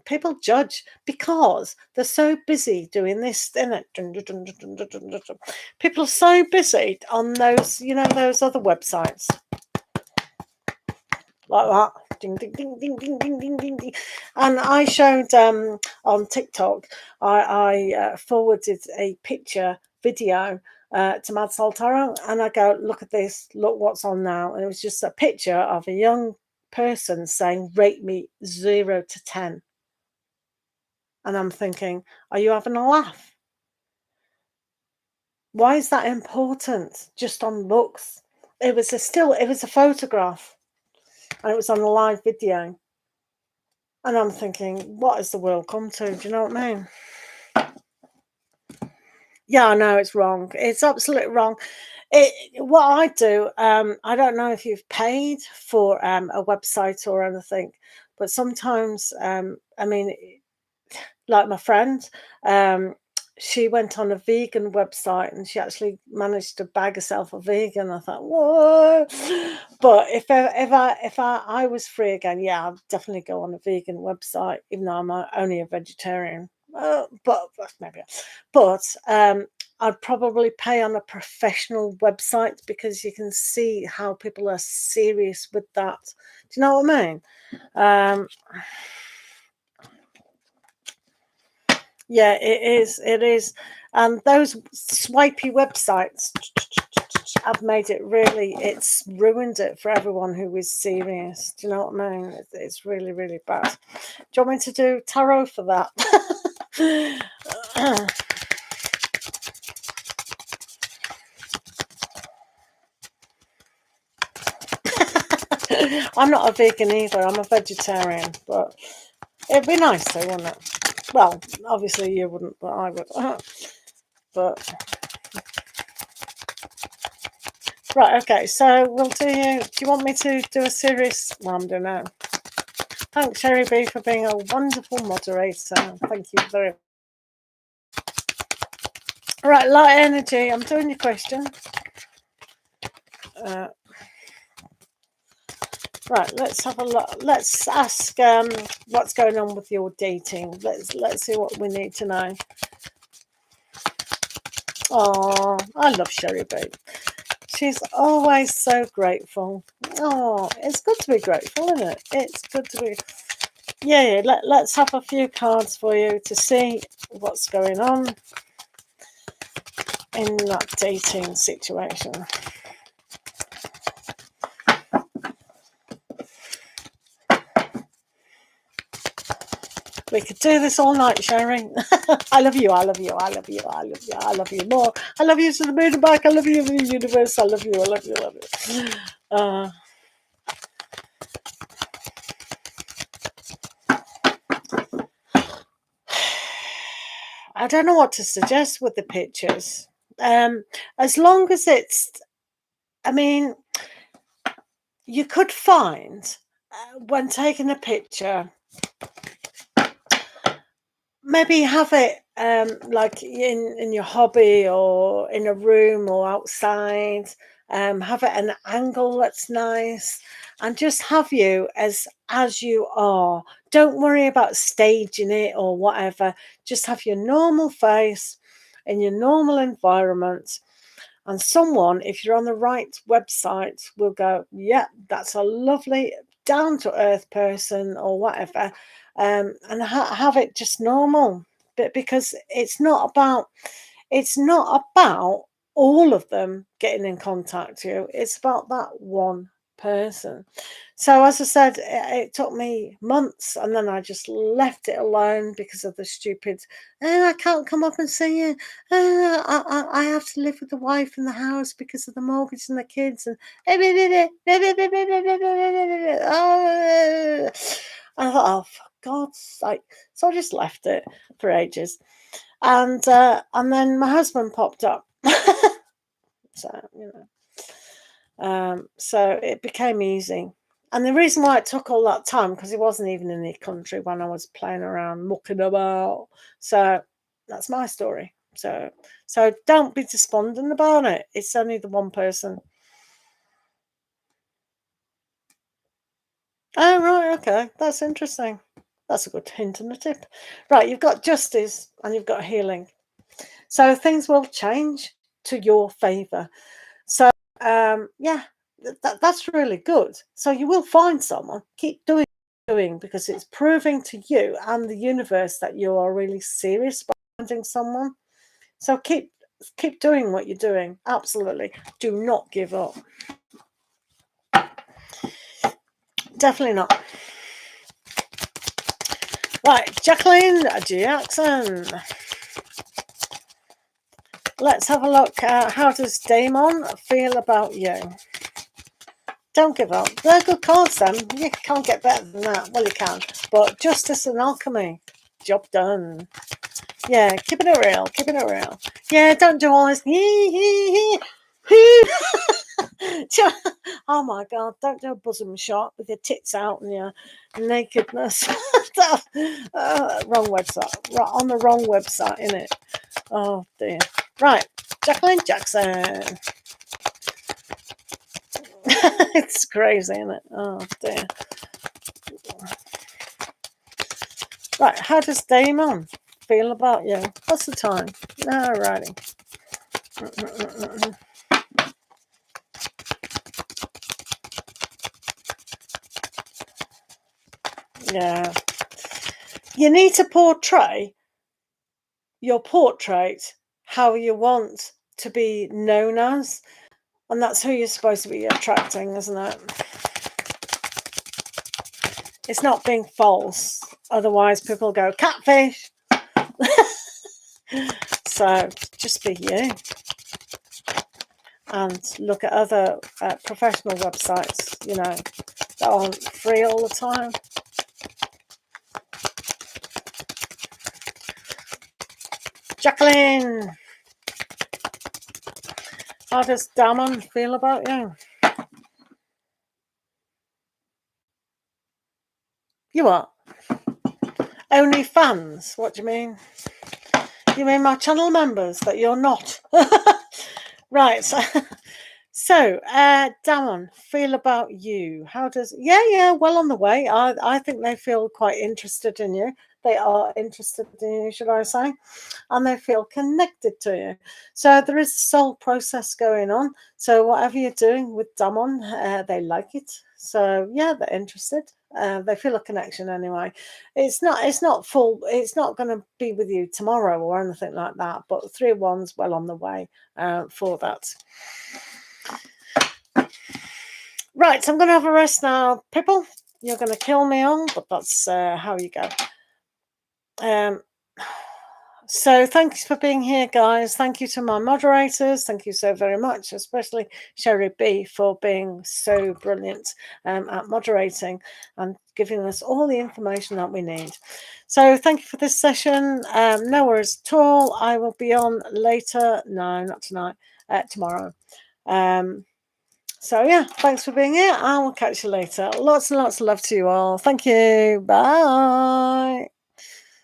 people judge because they're so busy doing this, innit? People are so busy on those, those other websites. Like that. Ding, ding, ding, ding, ding, ding, ding, ding, ding. And I showed on TikTok, I forwarded a video to Mad Soul Tarot, and I go, look at this, look what's on now. And it was just a picture of a young person saying, rate me 0 to 10. And I'm thinking, are you having a laugh? Why is that important? Just on looks. It was a photograph. And it was on a live video. And I'm thinking, what has the world come to? Do you know what I mean? Yeah, I know it's wrong. It's absolutely wrong. What I do, I don't know if you've paid for a website or anything, but sometimes, like my friend, she went on a vegan website and she actually managed to bag herself a vegan. I thought, whoa! But if I was free again, yeah, I'd definitely go on a vegan website, even though I'm only a vegetarian. But I'd probably pay on a professional website because you can see how people are serious with that. Do you know what I mean? Yeah, it is. And those swipey websites have made it it's ruined it for everyone who is serious. Do you know what I mean? It's really, really bad. Do you want me to do tarot for that? I'm not a vegan either. I'm a vegetarian, but it'd be nice though, wouldn't it? Well, obviously you wouldn't, but I would. But right, okay. So we'll do you. Do you want me to do a serious? Well, I'm doing now. Thanks, Sherry B, for being a wonderful moderator. Thank you very much. Right, light energy. I'm doing your question. Right, let's have a look. Let's ask what's going on with your dating. Let's see what we need to know. Oh, I love Sherry B. She's always so grateful. Oh, it's good to be grateful, isn't it? It's good to be. Yeah. Let's have a few cards for you to see what's going on in that dating situation. We could do this all night, Sherry. I love you. I love you. I love you. I love you. I love you more. I love you to the moon and back. I love you to the universe. I love you. I love you. I love you. I don't know what to suggest with the pictures. As long as it's, you could find when taking a picture, maybe have it like in your hobby or in a room or outside. Have it an angle that's nice, and just have you as as you are. Don't worry about staging it or whatever. Just have your normal face in your normal environment. And someone, if you're on the right website, will go, yeah, that's a lovely down-to-earth person or whatever, and have it just normal. But because it's not about all of them getting in contact with you. It's about that one person. So as I said, it took me months, and then I just left it alone because of the stupid, I can't come up and see you. I have to live with the wife in the house because of the mortgage and the kids. And I thought, oh, for God's sake. So I just left it for ages. And then my husband popped up. So, so it became easy. And the reason why it took all that time, because he wasn't even in the country when I was playing around, mucking about. So that's my story. So don't be despondent about it. It's only the one person. Oh, right, okay. That's interesting. That's a good hint and a tip. Right, you've got justice and you've got healing. So things will change to your favour. So, yeah, that's really good. So you will find someone. Keep doing because it's proving to you and the universe that you are really serious about finding someone. So keep doing what you're doing. Absolutely. Do not give up. Definitely not. Right, Jacqueline Jackson. Let's have a look. How does Damon feel about you? Don't give up. They're good cards, then. You can't get better than that. Well, you can. But justice and alchemy. Job done. Yeah, keeping it real. Keeping it real. Yeah, don't do all this. Oh my God, don't do a bosom shot with your tits out and your nakedness. Wrong website. On the wrong website, innit? Oh dear. Right, Jacqueline Jackson. It's crazy, isn't it? Oh dear. Right, how does Damon feel about you? What's the time? Alrighty. Yeah. You need to portray your portrait how you want to be known as, and that's who you're supposed to be attracting, isn't it? It's not being false, otherwise people go catfish. So just be you, and look at other professional websites, that aren't free all the time. Jacqueline, how does Damon feel about you? You what? Only fans? What do you mean? You mean my channel members that you're not? Right. So, Damon, feel about you. How does? Yeah, well on the way. I think they feel quite interested in you. They are interested in you, should I say? And they feel connected to you. So there is a soul process going on. So whatever you're doing with Damon, they like it. So yeah, they're interested. They feel a connection anyway. It's not full. It's not going to be with you tomorrow or anything like that. But 3 of Wands, well on the way for that. Right, so I'm going to have a rest now, people. You're going to kill me on, but that's how you go. So thanks for being here, guys. Thank you to my moderators. Thank you so very much, especially Sherry B for being so brilliant at moderating and giving us all the information that we need. So thank you for this session. No worries at all. I will be on later. No, not tonight. Tomorrow. So yeah, thanks for being here. I will catch you later. Lots and lots of love to you all. Thank you. Bye.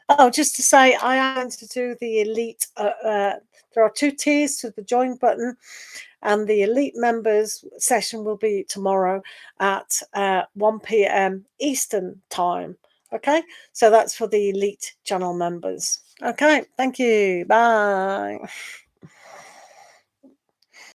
Oh, just to say, I am going to do the elite, the There are 2 tiers to the join button, and the elite members session will be tomorrow at 1 p.m. Eastern time. Okay, so that's for the elite channel members. Okay, thank you. Bye.